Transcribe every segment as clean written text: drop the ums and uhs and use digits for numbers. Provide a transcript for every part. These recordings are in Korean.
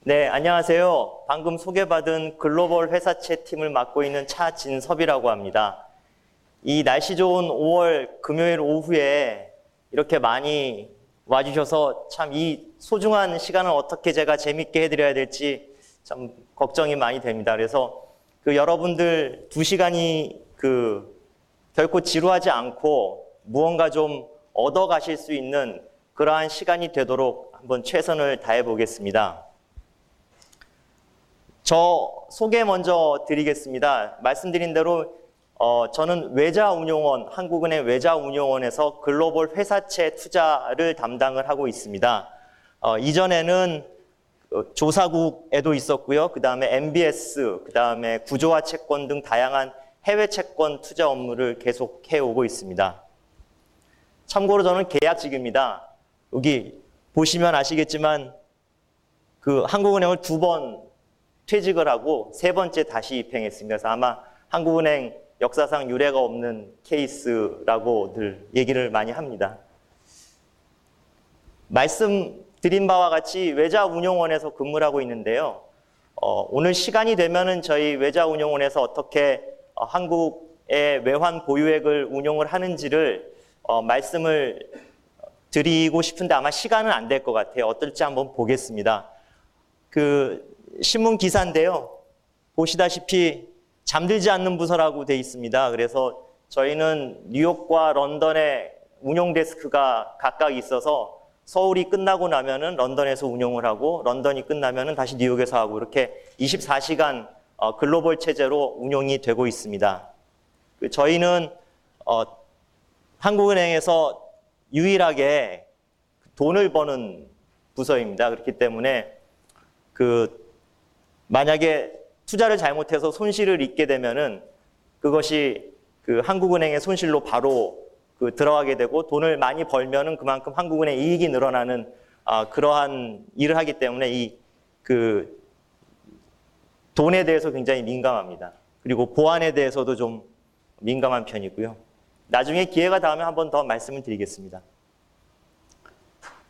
네, 안녕하세요. 방금 소개받은 글로벌 회사채 팀을 맡고 있는 차진섭이라고 합니다. 이 날씨 좋은 5월 금요일 오후에 이렇게 많이 와주셔서 참 이 소중한 시간을 어떻게 제가 재밌게 해드려야 될지 참 걱정이 많이 됩니다. 그래서 여러분들 2시간이 결코 지루하지 않고 무언가 좀 얻어 가실 수 있는 그러한 시간이 되도록 한번 최선을 다해 보겠습니다. 저 소개 먼저 드리겠습니다. 말씀드린 대로 저는 외자운용원, 한국은행 외자운용원에서 글로벌 회사채 투자를 담당을 하고 있습니다. 이전에는 조사국에도 있었고요. 그 다음에 MBS, 그 다음에 구조화 채권 등 다양한 해외 채권 투자 업무를 계속 해오고 있습니다. 참고로 저는 계약직입니다. 여기 보시면 아시겠지만 한국은행을 2번 퇴직을 하고 3번째 다시 입행했습니다. 그래서 아마 한국은행 역사상 유례가 없는 케이스라고들 얘기를 많이 합니다. 말씀드린 바와 같이 외자운용원에서 근무를 하고 있는데요. 오늘 시간이 되면은 저희 외자운용원에서 어떻게 한국의 외환 보유액을 운용을 하는지를 말씀을 드리고 싶은데 아마 시간은 안 될 것 같아요. 어떨지 한번 보겠습니다. 신문 기사인데요. 보시다시피 잠들지 않는 부서라고 돼 있습니다. 그래서 저희는 뉴욕과 런던에 운용 데스크가 각각 있어서 서울이 끝나고 나면은 런던에서 운용을 하고 런던이 끝나면은 다시 뉴욕에서 하고 이렇게 24시간 글로벌 체제로 운용이 되고 있습니다. 저희는 한국은행에서 유일하게 돈을 버는 부서입니다. 그렇기 때문에 만약에 투자를 잘못해서 손실을 입게 되면은 그것이 한국은행의 손실로 바로 들어가게 되고 돈을 많이 벌면은 그만큼 한국은행 이익이 늘어나는 그러한 일을 하기 때문에 이 돈에 대해서 굉장히 민감합니다. 그리고 보안에 대해서도 좀 민감한 편이고요. 나중에 기회가 닿으면 한 번 더 말씀을 드리겠습니다.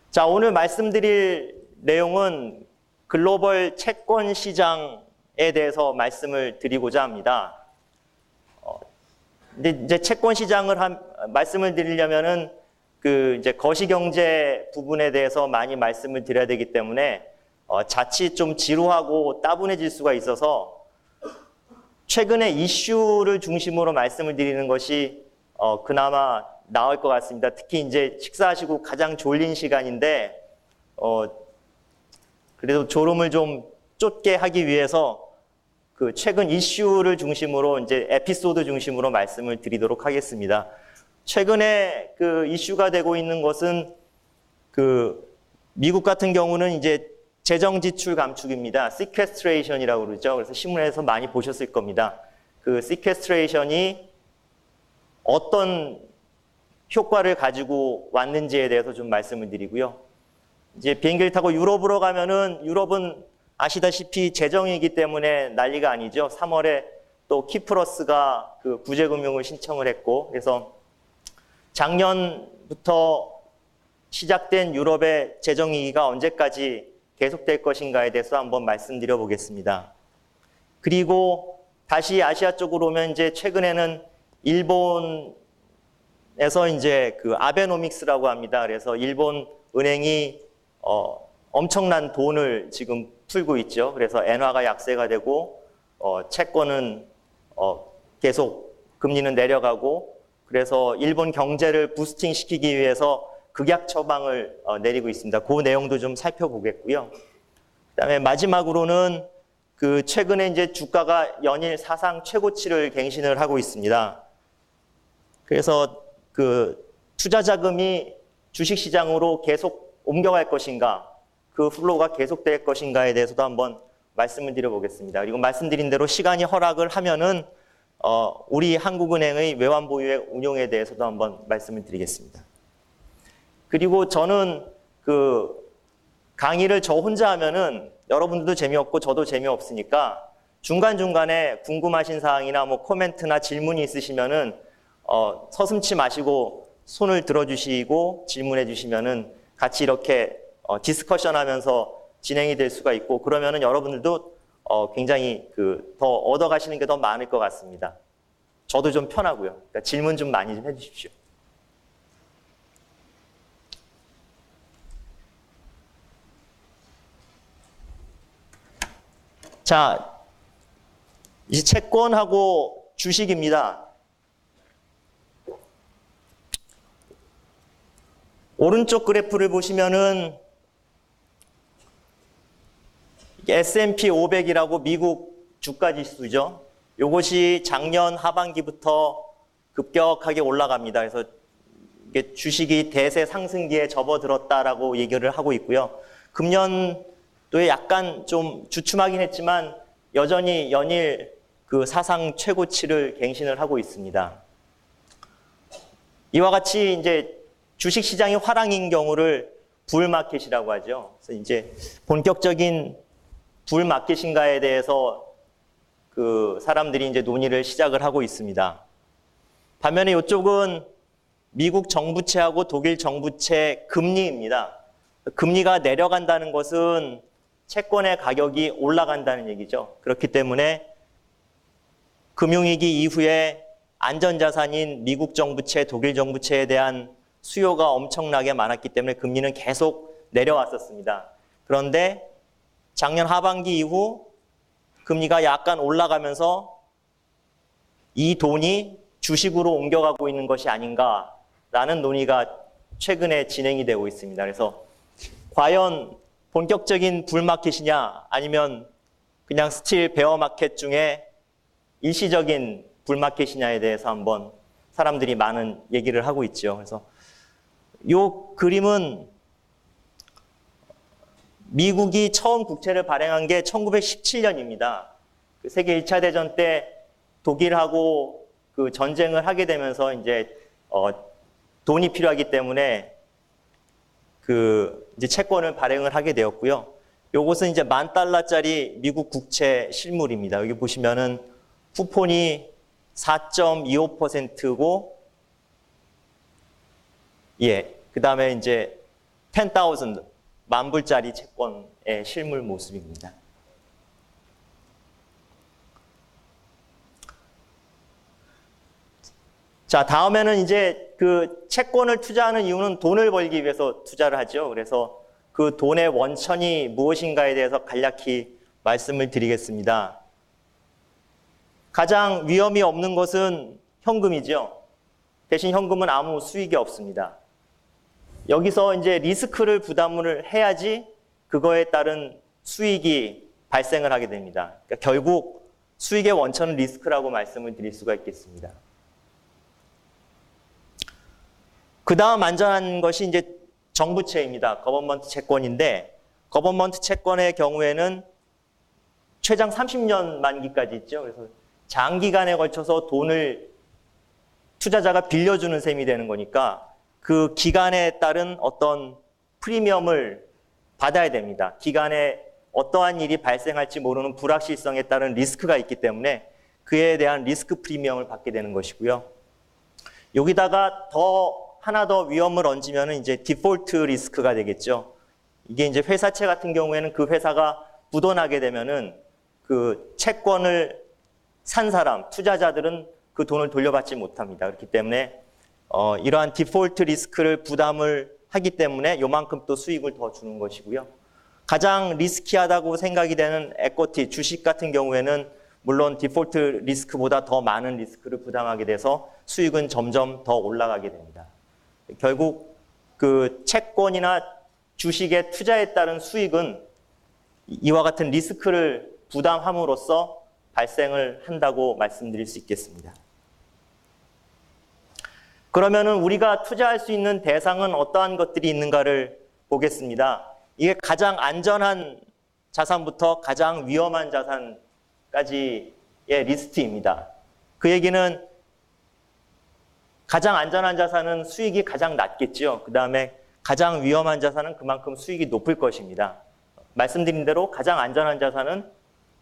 자, 오늘 말씀드릴 내용은 글로벌 채권 시장에 대해서 말씀을 드리고자 합니다. 근데 이제 채권 시장을 말씀을 드리려면은 이제 거시경제 부분에 대해서 많이 말씀을 드려야 되기 때문에 자칫 좀 지루하고 따분해질 수가 있어서 최근의 이슈를 중심으로 말씀을 드리는 것이 그나마 나을 것 같습니다. 특히 이제 식사하시고 가장 졸린 시간인데 그래도 졸음을 좀 쫓게 하기 위해서 최근 이슈를 중심으로 이제 에피소드 중심으로 말씀을 드리도록 하겠습니다. 최근에 이슈가 되고 있는 것은 미국 같은 경우는 이제 재정 지출 감축입니다. sequestration이라고 그러죠. 그래서 신문에서 많이 보셨을 겁니다. sequestration이 어떤 효과를 가지고 왔는지에 대해서 좀 말씀을 드리고요. 이제 비행기를 타고 유럽으로 가면은 유럽은 아시다시피 재정이기 때문에 난리가 아니죠. 3월에 또 키프러스가 구제금융을 신청을 했고, 그래서 작년부터 시작된 유럽의 재정위기가 언제까지 계속될 것인가에 대해서 한번 말씀드려 보겠습니다. 그리고 다시 아시아 쪽으로 오면 이제 최근에는 일본에서 이제 아베노믹스라고 합니다. 그래서 일본 은행이 엄청난 돈을 지금 풀고 있죠. 그래서 엔화가 약세가 되고 채권은 계속 금리는 내려가고 그래서 일본 경제를 부스팅 시키기 위해서 극약 처방을 내리고 있습니다. 그 내용도 좀 살펴보겠고요. 그다음에 마지막으로는 최근에 이제 주가가 연일 사상 최고치를 갱신을 하고 있습니다. 그래서 투자 자금이 주식 시장으로 계속 옮겨갈 것인가, 플로우가 계속될 것인가에 대해서도 한번 말씀을 드려보겠습니다. 그리고 말씀드린 대로 시간이 허락을 하면은 우리 한국은행의 외환 보유액 운용에 대해서도 한번 말씀을 드리겠습니다. 그리고 저는 강의를 저 혼자 하면은 여러분들도 재미없고 저도 재미없으니까 중간중간에 궁금하신 사항이나 코멘트나 질문이 있으시면은 서슴지 마시고 손을 들어주시고 질문해 주시면은 같이 이렇게 디스커션 하면서 진행이 될 수가 있고 그러면은 여러분들도 굉장히 더 얻어가시는 게 더 많을 것 같습니다. 저도 좀 편하고요. 그러니까 질문 좀 많이 좀 해주십시오. 자, 이 채권하고 주식입니다. 오른쪽 그래프를 보시면은 S&P 500이라고 미국 주가 지수죠. 이것이 작년 하반기부터 급격하게 올라갑니다. 그래서 이게 주식이 대세 상승기에 접어들었다라고 얘기를 하고 있고요. 금년도에 약간 좀 주춤하긴 했지만 여전히 연일 그 사상 최고치를 갱신을 하고 있습니다. 이와 같이 이제 주식 시장이 화랑인 경우를 불마켓이라고 하죠. 그래서 이제 본격적인 불마켓인가에 대해서 그 사람들이 이제 논의를 시작을 하고 있습니다. 반면에 이쪽은 미국 정부채하고 독일 정부채 금리입니다. 금리가 내려간다는 것은 채권의 가격이 올라간다는 얘기죠. 그렇기 때문에 금융위기 이후에 안전자산인 미국 정부채, 독일 정부채에 대한 수요가 엄청나게 많았기 때문에 금리는 계속 내려왔었습니다. 그런데 작년 하반기 이후 금리가 약간 올라가면서 이 돈이 주식으로 옮겨가고 있는 것이 아닌가라는 논의가 최근에 진행이 되고 있습니다. 그래서 과연 본격적인 불마켓이냐 아니면 그냥 스틸 베어마켓 중에 일시적인 불마켓이냐에 대해서 한번 사람들이 많은 얘기를 하고 있죠. 그래서 이 그림은 미국이 처음 국채를 발행한 게 1917년입니다. 세계 1차 대전 때 독일하고 그 전쟁을 하게 되면서 이제 돈이 필요하기 때문에 이제 채권을 발행을 하게 되었고요. 요것은 이제 $10,000짜리 미국 국채 실물입니다. 여기 보시면은 쿠폰이 4.25%고 그 다음에 이제 10,000 $10,000짜리 채권의 실물 모습입니다. 자, 다음에는 이제 그 채권을 투자하는 이유는 돈을 벌기 위해서 투자를 하죠. 그래서 그 돈의 원천이 무엇인가에 대해서 간략히 말씀을 드리겠습니다. 가장 위험이 없는 것은 현금이죠. 대신 현금은 아무 수익이 없습니다. 여기서 이제 리스크를 부담을 해야지 그거에 따른 수익이 발생을 하게 됩니다. 그러니까 결국 수익의 원천은 리스크라고 말씀을 드릴 수가 있겠습니다. 그 다음 안전한 것이 이제 정부채입니다. 거버먼트 채권인데 거버먼트 채권의 경우에는 최장 30년 만기까지 있죠. 그래서 장기간에 걸쳐서 돈을 투자자가 빌려주는 셈이 되는 거니까 그 기간에 따른 어떤 프리미엄을 받아야 됩니다. 기간에 어떠한 일이 발생할지 모르는 불확실성에 따른 리스크가 있기 때문에 그에 대한 리스크 프리미엄을 받게 되는 것이고요. 여기다가 하나 더 위험을 얹으면 이제 디폴트 리스크가 되겠죠. 이게 이제 회사채 같은 경우에는 그 회사가 부도나게 되면은 그 채권을 산 사람, 투자자들은 그 돈을 돌려받지 못합니다. 그렇기 때문에 이러한 디폴트 리스크를 부담을 하기 때문에 요만큼 또 수익을 더 주는 것이고요. 가장 리스키하다고 생각이 되는 에코티, 주식 같은 경우에는 물론 디폴트 리스크보다 더 많은 리스크를 부담하게 돼서 수익은 점점 더 올라가게 됩니다. 결국 그 채권이나 주식의 투자에 따른 수익은 이와 같은 리스크를 부담함으로써 발생을 한다고 말씀드릴 수 있겠습니다. 그러면은 우리가 투자할 수 있는 대상은 어떠한 것들이 있는가를 보겠습니다. 이게 가장 안전한 자산부터 가장 위험한 자산까지의 리스트입니다. 그 얘기는 가장 안전한 자산은 수익이 가장 낮겠죠. 그 다음에 가장 위험한 자산은 그만큼 수익이 높을 것입니다. 말씀드린 대로 가장 안전한 자산은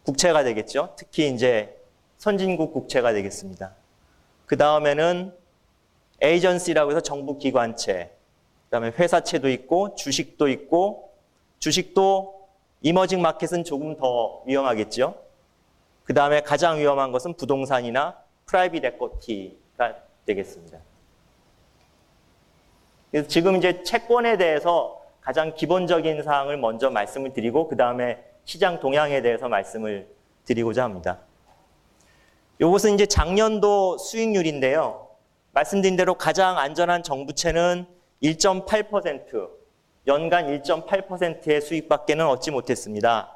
국채가 되겠죠. 특히 이제 선진국 국채가 되겠습니다. 그 다음에는 에이전시라고 해서 정부 기관채, 그 다음에 회사채도 있고 주식도 있고 주식도 이머징 마켓은 조금 더 위험하겠죠. 그 다음에 가장 위험한 것은 부동산이나 프라이빗 에쿼티가 되겠습니다. 그래서 지금 이제 채권에 대해서 가장 기본적인 사항을 먼저 말씀을 드리고 그 다음에 시장 동향에 대해서 말씀을 드리고자 합니다. 이것은 이제 작년도 수익률인데요. 말씀드린 대로 가장 안전한 정부채는 1.8%, 연간 1.8%의 수익밖에는 얻지 못했습니다.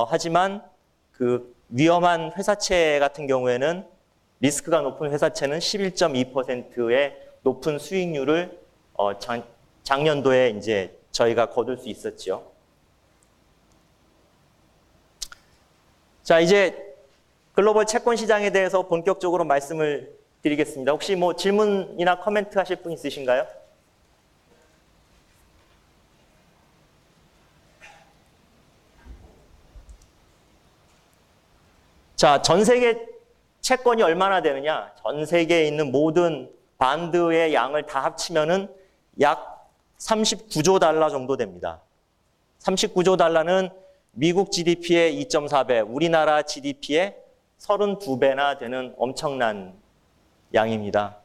하지만 그 위험한 회사채 같은 경우에는 리스크가 높은 회사채는 11.2%의 높은 수익률을 작년도에 이제 저희가 거둘 수 있었죠. 자, 이제 글로벌 채권 시장에 대해서 본격적으로 말씀을 드리겠습니다. 혹시 뭐 질문이나 코멘트 하실 분 있으신가요? 자, 전 세계 채권이 얼마나 되느냐? 전 세계에 있는 모든 반드의 양을 다 합치면은 약 39조 달러 정도 됩니다. 39조 달러는 미국 GDP의 2.4배, 우리나라 GDP의 32배나 되는 엄청난 양입니다.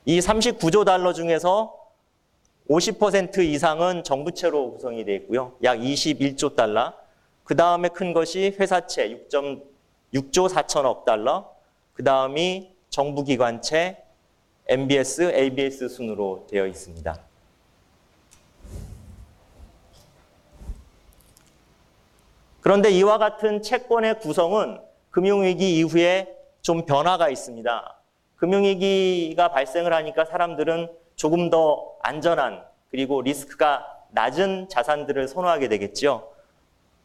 이 39조 달러 중에서 50% 이상은 정부채로 구성이 되어 있고요. 약 21조 달러. 그 다음에 큰 것이 회사채 6조 4천억 달러. 그 다음이 정부기관채 MBS, ABS 순으로 되어 있습니다. 그런데 이와 같은 채권의 구성은 금융위기 이후에 좀 변화가 있습니다. 금융위기가 발생을 하니까 사람들은 조금 더 안전한 그리고 리스크가 낮은 자산들을 선호하게 되겠죠.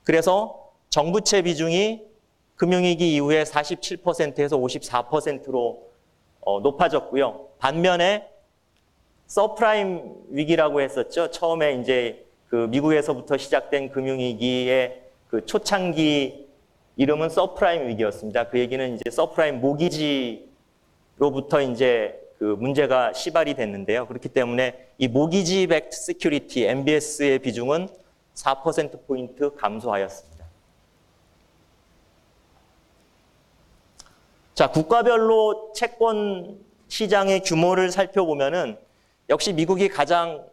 그래서 정부채 비중이 금융위기 이후에 47%에서 54%로 높아졌고요. 반면에 서프라임 위기라고 했었죠. 처음에 이제 그 미국에서부터 시작된 금융위기의 그 초창기 이름은 서프라임 위기였습니다. 그 얘기는 이제 서프라임 모기지로부터 이제 그 문제가 시발이 됐는데요. 그렇기 때문에 이 모기지 백트 시큐리티 MBS의 비중은 4%포인트 감소하였습니다. 자, 국가별로 채권 시장의 규모를 살펴보면은 역시 미국이 가장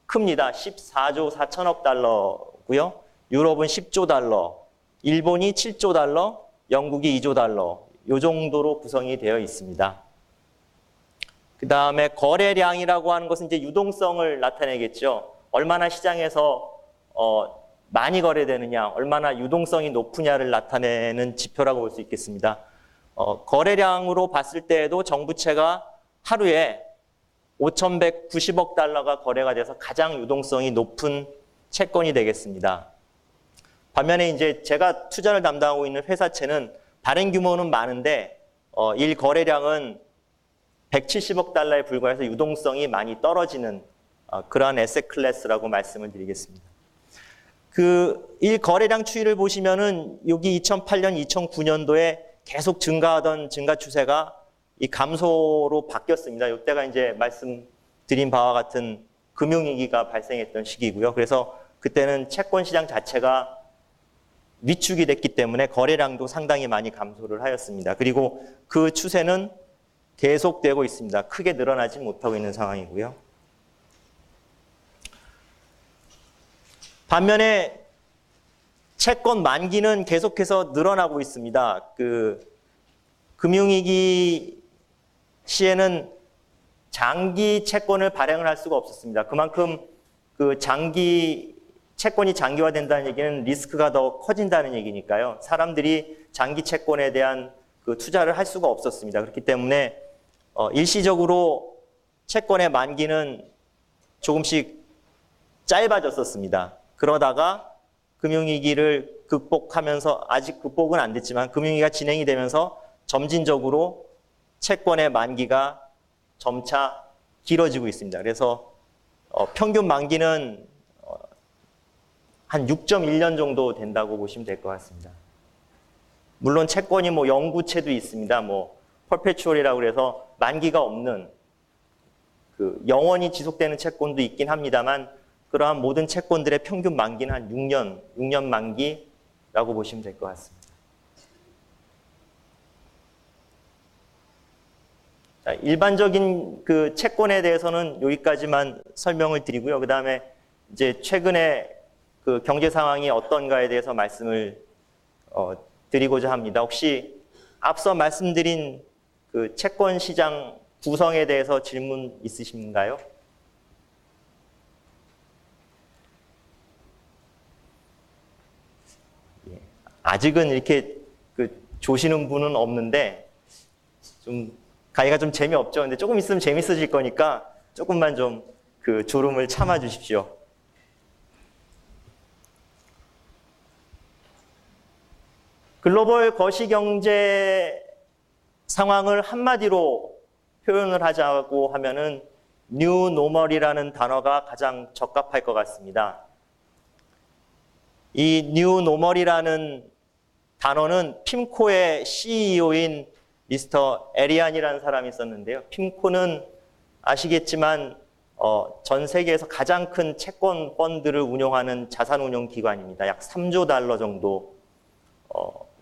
큽니다. 14조 4천억 달러고요. 유럽은 10조 달러, 일본이 7조 달러, 영국이 2조 달러, 이 정도로 구성이 되어 있습니다. 그 다음에 거래량이라고 하는 것은 이제 유동성을 나타내겠죠. 얼마나 시장에서 많이 거래되느냐, 얼마나 유동성이 높으냐를 나타내는 지표라고 볼 수 있겠습니다. 거래량으로 봤을 때에도 정부채가 하루에 5,190억 달러가 거래가 돼서 가장 유동성이 높은 채권이 되겠습니다. 반면에 이제 제가 투자를 담당하고 있는 회사채는 발행 규모는 많은데 일 거래량은 170억 달러에 불과해서 유동성이 많이 떨어지는 그러한 에셋 클래스라고 말씀을 드리겠습니다. 그 일 거래량 추이를 보시면은 여기 2008년, 2009년도에 계속 증가하던 증가 추세가 이 감소로 바뀌었습니다. 이때가 이제 말씀드린 바와 같은 금융위기가 발생했던 시기고요. 그래서 그때는 채권 시장 자체가 위축이 됐기 때문에 거래량도 상당히 많이 감소를 하였습니다. 그리고 그 추세는 계속되고 있습니다. 크게 늘어나지 못하고 있는 상황이고요. 반면에 채권 만기는 계속해서 늘어나고 있습니다. 그 금융위기 시에는 장기 채권을 발행을 할 수가 없었습니다. 그만큼 그 채권이 장기화된다는 얘기는 리스크가 더 커진다는 얘기니까요. 사람들이 장기 채권에 대한 그 투자를 할 수가 없었습니다. 그렇기 때문에 일시적으로 채권의 만기는 조금씩 짧아졌었습니다. 그러다가 금융위기를 극복하면서 아직 극복은 안 됐지만 금융위기가 진행이 되면서 점진적으로 채권의 만기가 점차 길어지고 있습니다. 그래서 평균 만기는 한 6.1년 정도 된다고 보시면 될 것 같습니다. 물론 채권이 뭐 영구채도 있습니다. 뭐 퍼페추얼이라고 해서 만기가 없는 그 영원히 지속되는 채권도 있긴 합니다만 그러한 모든 채권들의 평균 만기는 한 6년 만기라고 보시면 될 것 같습니다. 자, 일반적인 그 채권에 대해서는 여기까지만 설명을 드리고요. 그 다음에 이제 최근에 그 경제 상황이 어떤가에 대해서 말씀을 드리고자 합니다. 혹시 앞서 말씀드린 그 채권 시장 구성에 대해서 질문 있으신가요? 예, 아직은 이렇게 그 조시는 분은 없는데 좀 가기가 좀 재미없죠. 근데 조금 있으면 재밌어질 거니까 조금만 좀 그 졸음을 참아 주십시오. 글로벌 거시경제 상황을 한마디로 표현을 하자고 하면은 뉴 노멀이라는 단어가 가장 적합할 것 같습니다. 이 뉴 노멀이라는 단어는 핌코의 CEO인 미스터 에리안이라는 사람이 있었는데요. 핌코는 아시겠지만 전 세계에서 가장 큰 채권 펀드를 운용하는 자산운용기관입니다. 약 3조 달러 정도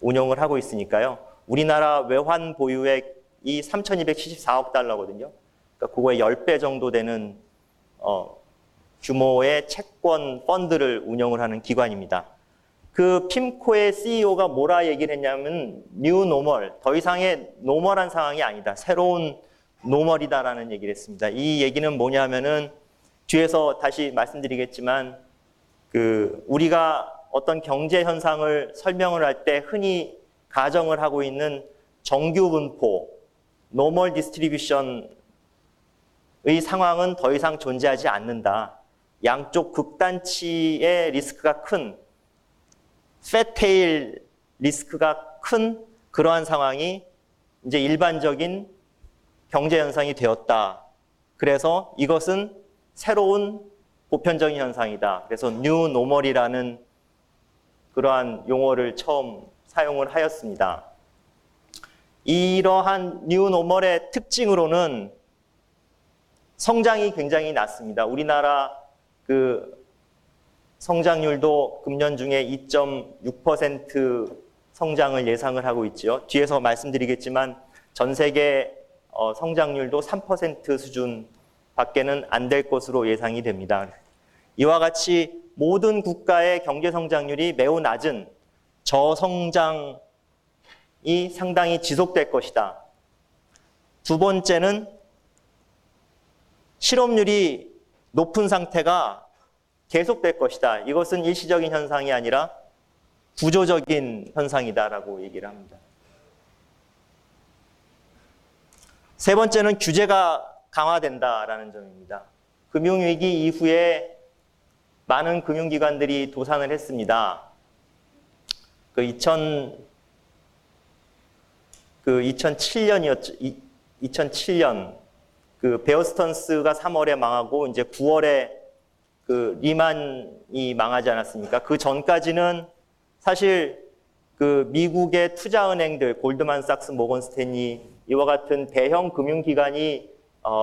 운용을 하고 있으니까요. 우리나라 외환 보유액이 3,274억 달러거든요. 그러니까 그거의 10배 정도 되는 규모의 채권 펀드를 운영을 하는 기관입니다. 그 핌코의 CEO가 뭐라 얘기를 했냐면 뉴 노멀, 더 이상의 노멀한 상황이 아니다. 새로운 노멀이다라는 얘기를 했습니다. 이 얘기는 뭐냐면은 뒤에서 다시 말씀드리겠지만 우리가 어떤 경제 현상을 설명을 할 때 흔히 가정을 하고 있는 정규 분포, 노멀 디스트리뷰션의 상황은 더 이상 존재하지 않는다. 양쪽 극단치의 리스크가 큰 패테일 리스크가 큰 그러한 상황이 이제 일반적인 경제 현상이 되었다. 그래서 이것은 새로운 보편적인 현상이다. 그래서 뉴 노멀이라는 그러한 용어를 처음 사용을 하였습니다. 이러한 뉴 노멀의 특징으로는 성장이 굉장히 낮습니다. 우리나라 성장률도 금년 중에 2.6% 성장을 예상을 하고 있죠. 뒤에서 말씀드리겠지만 전 세계 성장률도 3% 수준 밖에는 안 될 것으로 예상이 됩니다. 이와 같이 모든 국가의 경제 성장률이 매우 낮은 저성장이 상당히 지속될 것이다. 두 번째는 실업률이 높은 상태가 계속될 것이다. 이것은 일시적인 현상이 아니라 구조적인 현상이다라고 얘기를 합니다. 세 번째는 규제가 강화된다라는 점입니다. 금융위기 이후에 많은 금융기관들이 도산을 했습니다. 2007년이었죠. 2007년 베어 스턴스가 3월에 망하고 이제 9월에 리만이 망하지 않았습니까? 그 전까지는 사실 미국의 투자은행들, 골드만삭스, 모건스탠리 이와 같은 대형 금융기관이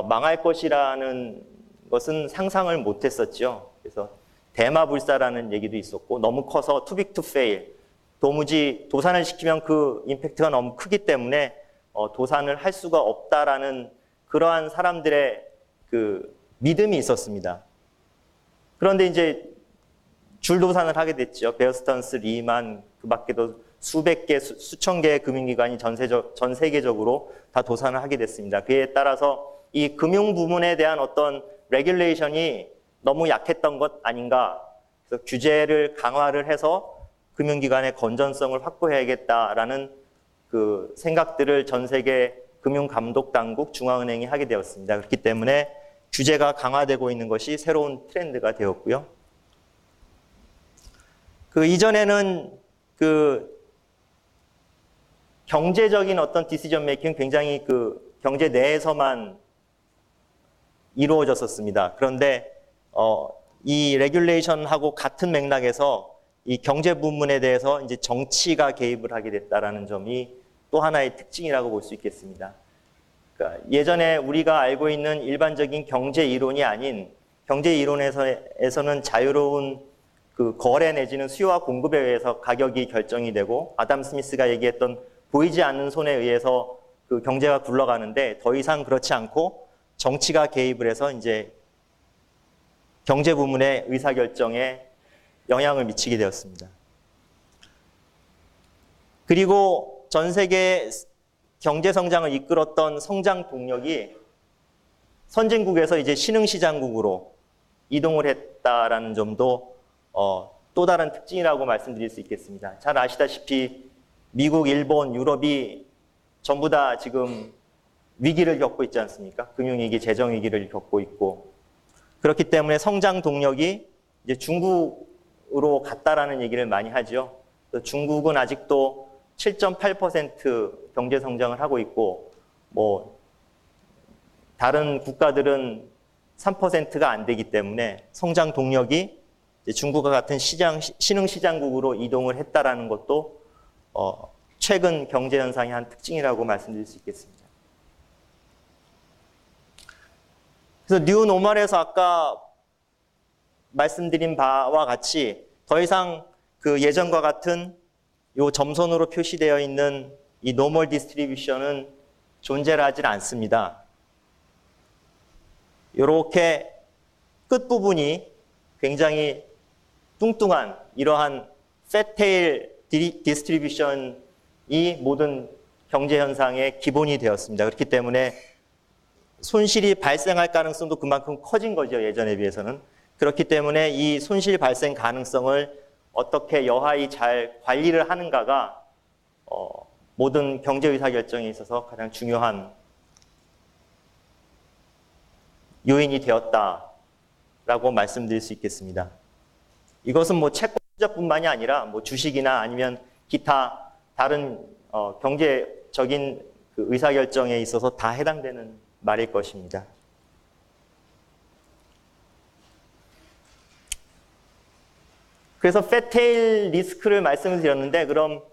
망할 것이라는 것은 상상을 못했었죠. 그래서 대마불사라는 얘기도 있었고 너무 커서 too big to fail. 도무지 도산을 시키면 그 임팩트가 너무 크기 때문에 도산을 할 수가 없다라는 그러한 사람들의 믿음이 있었습니다. 그런데 이제 줄도산을 하게 됐죠. 베어 스턴스, 리만, 그 밖에도 수백 개, 수천 개의 금융기관이 전 세계적으로 다 도산을 하게 됐습니다. 그에 따라서 이 금융 부문에 대한 어떤 레귤레이션이 너무 약했던 것 아닌가. 그래서 규제를 강화를 해서 금융기관의 건전성을 확보해야겠다라는 생각들을 전 세계 금융감독당국, 중앙은행이 하게 되었습니다. 그렇기 때문에 규제가 강화되고 있는 것이 새로운 트렌드가 되었고요. 이전에는 경제적인 어떤 디시전 메이킹은 굉장히 경제 내에서만 이루어졌었습니다. 그런데 이 레귤레이션하고 같은 맥락에서 이 경제 부문에 대해서 이제 정치가 개입을 하게 됐다라는 점이 또 하나의 특징이라고 볼 수 있겠습니다. 그러니까 예전에 우리가 알고 있는 일반적인 경제 이론이 아닌 경제 이론에서는 자유로운 그 거래 내지는 수요와 공급에 의해서 가격이 결정이 되고, 아담 스미스가 얘기했던 보이지 않는 손에 의해서 그 경제가 굴러가는데, 더 이상 그렇지 않고 정치가 개입을 해서 이제 경제 부문의 의사결정에 영향을 미치게 되었습니다. 그리고 전 세계 경제 성장을 이끌었던 성장 동력이 선진국에서 이제 신흥시장국으로 이동을 했다라는 점도 또 다른 특징이라고 말씀드릴 수 있겠습니다. 잘 아시다시피 미국, 일본, 유럽이 전부 다 지금 위기를 겪고 있지 않습니까? 금융위기, 재정위기를 겪고 있고, 그렇기 때문에 성장 동력이 이제 중국으로 갔다라는 얘기를 많이 하죠. 중국은 아직도 7.8% 경제 성장을 하고 있고, 뭐 다른 국가들은 3%가 안 되기 때문에 성장 동력이 중국과 같은 신흥시장국으로 이동을 했다라는 것도 최근 경제 현상의 한 특징이라고 말씀드릴 수 있겠습니다. 그래서 뉴 노멀에서 아까 말씀드린 바와 같이 더 이상 그 예전과 같은 요 점선으로 표시되어 있는 이 노멀 디스트리뷰션은 존재를 하지 않습니다. 이렇게 끝부분이 굉장히 뚱뚱한 이러한 팻테일 디스트리뷰션이 모든 경제 현상의 기본이 되었습니다. 그렇기 때문에 손실이 발생할 가능성도 그만큼 커진 거죠, 예전에 비해서는. 그렇기 때문에 이 손실 발생 가능성을 어떻게 여하이 잘 관리를 하는가가 모든 경제 의사결정에 있어서 가장 중요한 요인이 되었다라고 말씀드릴 수 있겠습니다. 이것은 뭐 채권 투자뿐만이 아니라 뭐 주식이나 아니면 기타 다른 경제적인 그 의사결정에 있어서 다 해당되는 말일 것입니다. 그래서 팻테일 리스크를 말씀을 드렸는데, 그럼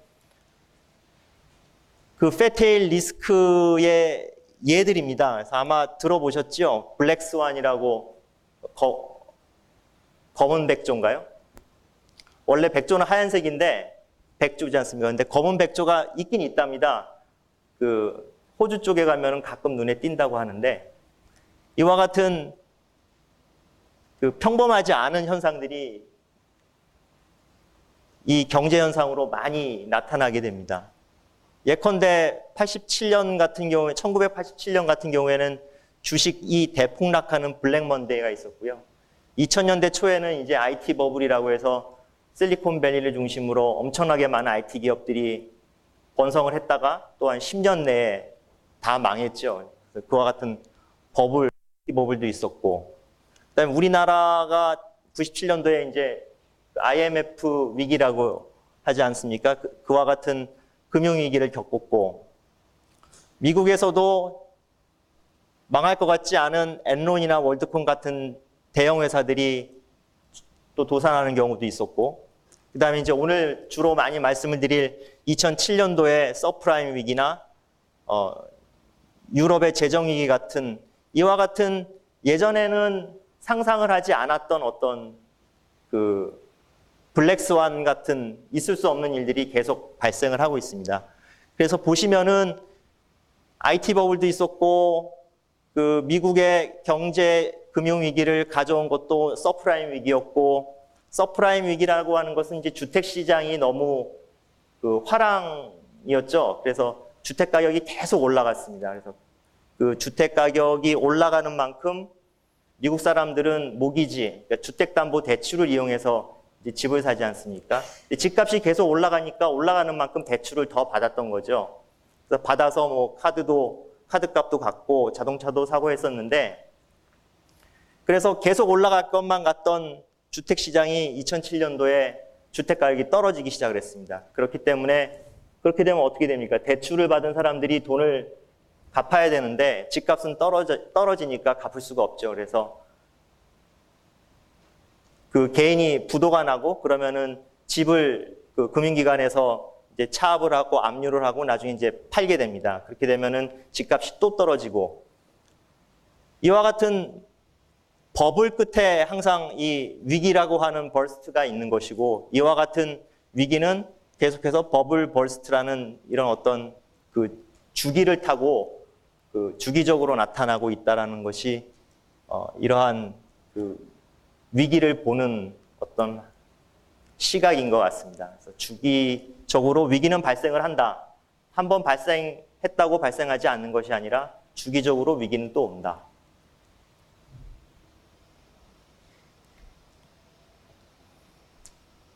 그 팻테일 리스크의 예들입니다. 그래서 아마 들어보셨죠? 블랙스완이라고 검은 백조인가요? 원래 백조는 하얀색인데 백조지 않습니까? 근데 검은 백조가 있긴 있답니다. 그 호주 쪽에 가면은 가끔 눈에 띈다고 하는데, 이와 같은 그 평범하지 않은 현상들이 이 경제 현상으로 많이 나타나게 됩니다. 예컨대 87년 같은 경우에 1987년 같은 경우에는 주식이 대폭락하는 블랙 먼데이가 있었고요. 2000년대 초에는 이제 IT 버블이라고 해서 실리콘밸리를 중심으로 엄청나게 많은 IT 기업들이 번성을 했다가 또한 10년 내에 다 망했죠. 그와 같은 버블도 있었고, 그다음에 우리나라가 97년도에 이제 IMF 위기라고 하지 않습니까? 그와 같은 금융위기를 겪었고, 미국에서도 망할 것 같지 않은 엔론이나 월드콘 같은 대형 회사들이 또 도산하는 경우도 있었고, 그 다음에 이제 오늘 주로 많이 말씀을 드릴 2007년도의 서프라임 위기나 유럽의 재정위기 같은 이와 같은 예전에는 상상을 하지 않았던 어떤 그 블랙스완 같은 있을 수 없는 일들이 계속 발생을 하고 있습니다. 그래서 보시면은 IT 버블도 있었고, 그 미국의 경제 금융 위기를 가져온 것도 서프라임 위기였고, 서프라임 위기라고 하는 것은 이제 주택 시장이 너무 그 화랑이었죠. 그래서 주택 가격이 계속 올라갔습니다. 그래서 그 주택 가격이 올라가는 만큼 미국 사람들은 모기지, 그러니까 주택담보대출을 이용해서 이제 집을 사지 않습니까? 집값이 계속 올라가니까 올라가는 만큼 대출을 더 받았던 거죠. 그래서 받아서 뭐 카드값도 갖고 자동차도 사고 했었는데, 그래서 계속 올라갈 것만 같던 주택시장이 2007년도에 주택가격이 떨어지기 시작을 했습니다. 그렇기 때문에 그렇게 되면 어떻게 됩니까? 대출을 받은 사람들이 돈을 갚아야 되는데 집값은 떨어지니까 갚을 수가 없죠. 그래서 그 개인이 부도가 나고, 그러면은 집을 그 금융기관에서 이제 차압을 하고 압류를 하고 나중에 이제 팔게 됩니다. 그렇게 되면은 집값이 또 떨어지고, 이와 같은 버블 끝에 항상 이 위기라고 하는 버스트가 있는 것이고, 이와 같은 위기는 계속해서 버블 버스트라는 이런 어떤 그 주기를 타고 그 주기적으로 나타나고 있다라는 것이 이러한 그 위기를 보는 어떤 시각인 것 같습니다. 그래서 주기적으로 위기는 발생을 한다. 한번 발생했다고 발생하지 않는 것이 아니라 주기적으로 위기는 또 온다.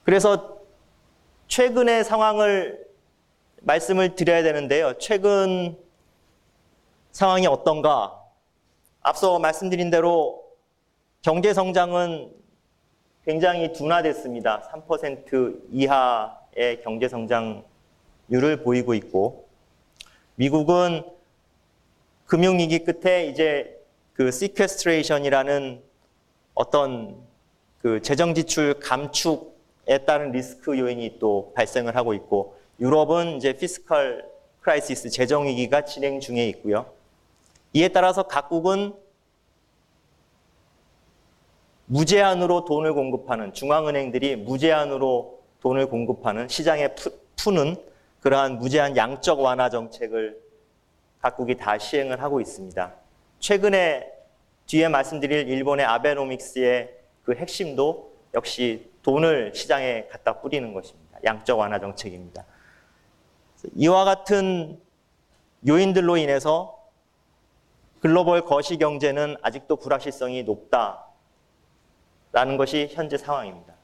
그래서 최근의 상황을 말씀을 드려야 되는데요. 최근 상황이 어떤가? 앞서 말씀드린 대로 경제 성장은 굉장히 둔화됐습니다. 3% 이하의 경제 성장률을 보이고 있고, 미국은 금융위기 끝에 이제 그 sequestration이라는 어떤 그 재정 지출 감축에 따른 리스크 요인이 또 발생을 하고 있고, 유럽은 이제 피스컬 크라이시스 재정 위기가 진행 중에 있고요. 이에 따라서 각국은 무제한으로 돈을 공급하는, 중앙은행들이 무제한으로 돈을 공급하는, 시장에 푸는 그러한 무제한 양적 완화 정책을 각국이 다 시행을 하고 있습니다. 최근에 뒤에 말씀드릴 일본의 아베노믹스의 그 핵심도 역시 돈을 시장에 갖다 뿌리는 것입니다. 양적 완화 정책입니다. 이와 같은 요인들로 인해서 글로벌 거시 경제는 아직도 불확실성이 높다라는 것이 현재 상황입니다.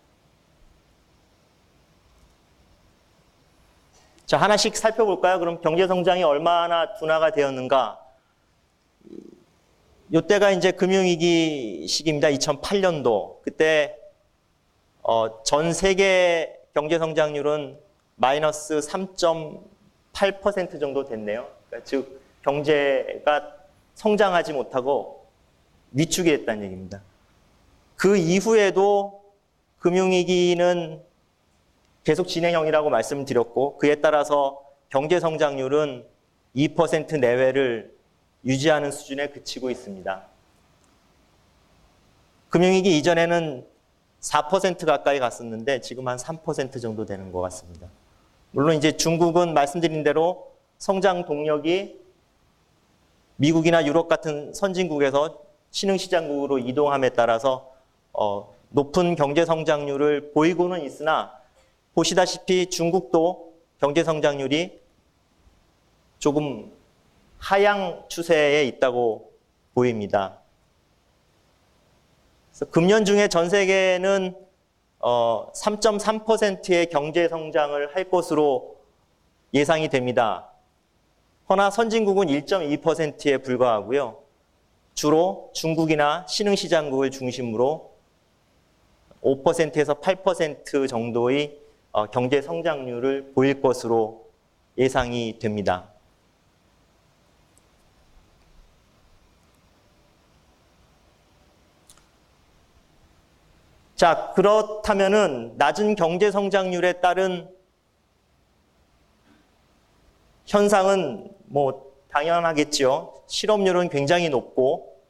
자, 하나씩 살펴볼까요? 그럼 경제 성장이 얼마나 둔화가 되었는가? 이때가 이제 금융위기 시기입니다. 2008년도. 그때 전 세계 경제 성장률은 마이너스 3.8% 정도 됐네요. 그러니까 즉 경제가 성장하지 못하고 위축이 됐다는 얘기입니다. 그 이후에도 금융위기는 계속 진행형이라고 말씀드렸고, 그에 따라서 경제 성장률은 2% 내외를 유지하는 수준에 그치고 있습니다. 금융위기 이전에는 4% 가까이 갔었는데 지금 한 3% 정도 되는 것 같습니다. 물론 이제 중국은 말씀드린 대로 성장 동력이 미국이나 유럽 같은 선진국에서 신흥시장국으로 이동함에 따라서 높은 경제 성장률을 보이고는 있으나, 보시다시피 중국도 경제 성장률이 조금 하향 추세에 있다고 보입니다. 그래서 금년 중에 전 세계는 3.3%의 경제 성장을 할 것으로 예상이 됩니다. 허나 선진국은 1.2%에 불과하고요. 주로 중국이나 신흥시장국을 중심으로 5%에서 8% 정도의 경제 성장률을 보일 것으로 예상이 됩니다. 자, 그렇다면은 낮은 경제 성장률에 따른 현상은 뭐 당연하겠지요. 실업률은 굉장히 높고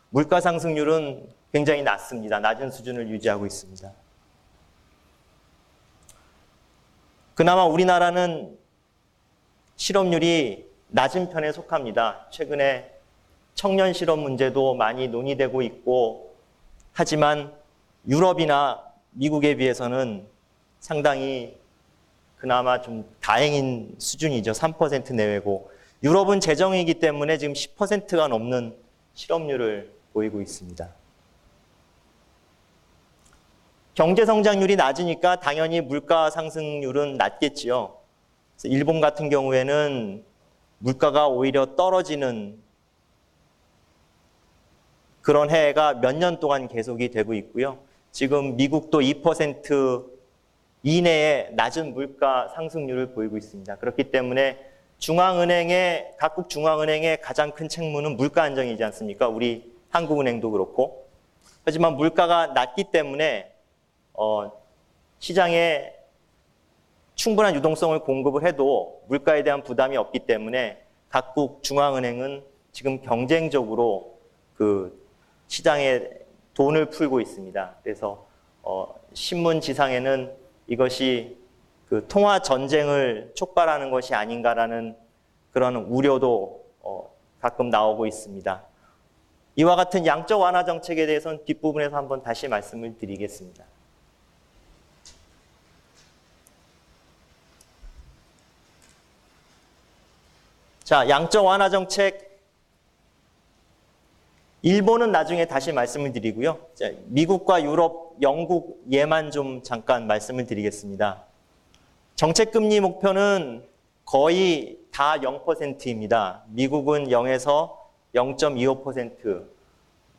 물가 상승률은 굉장히 낮습니다. 낮은 수준을 유지하고 있습니다. 그나마 우리나라는 실업률이 낮은 편에 속합니다. 최근에 청년 실업 문제도 많이 논의되고 있고, 하지만 유럽이나 미국에 비해서는 상당히 그나마 좀 다행인 수준이죠. 3% 내외고, 유럽은 재정이기 때문에 지금 10%가 넘는 실업률을 보이고 있습니다. 경제 성장률이 낮으니까 당연히 물가 상승률은 낮겠지요. 그래서 일본 같은 경우에는 물가가 오히려 떨어지는 그런 해가 몇 년 동안 계속이 되고 있고요. 지금 미국도 2% 이내의 낮은 물가 상승률을 보이고 있습니다. 그렇기 때문에 각국 중앙은행의 가장 큰 책무는 물가 안정이지 않습니까? 우리 한국은행도 그렇고. 하지만 물가가 낮기 때문에 시장에 충분한 유동성을 공급을 해도 물가에 대한 부담이 없기 때문에 각국 중앙은행은 지금 경쟁적으로 그 시장에 돈을 풀고 있습니다. 그래서 신문 지상에는 이것이 그 통화 전쟁을 촉발하는 것이 아닌가라는 그런 우려도 가끔 나오고 있습니다. 이와 같은 양적 완화 정책에 대해서는 뒷부분에서 한번 다시 말씀을 드리겠습니다. 자, 양적 완화 정책 일본은 나중에 다시 말씀을 드리고요. 자, 미국과 유럽, 영국 예만 좀 잠깐 말씀을 드리겠습니다. 정책 금리 목표는 거의 다 0%입니다. 미국은 0에서 0.25%.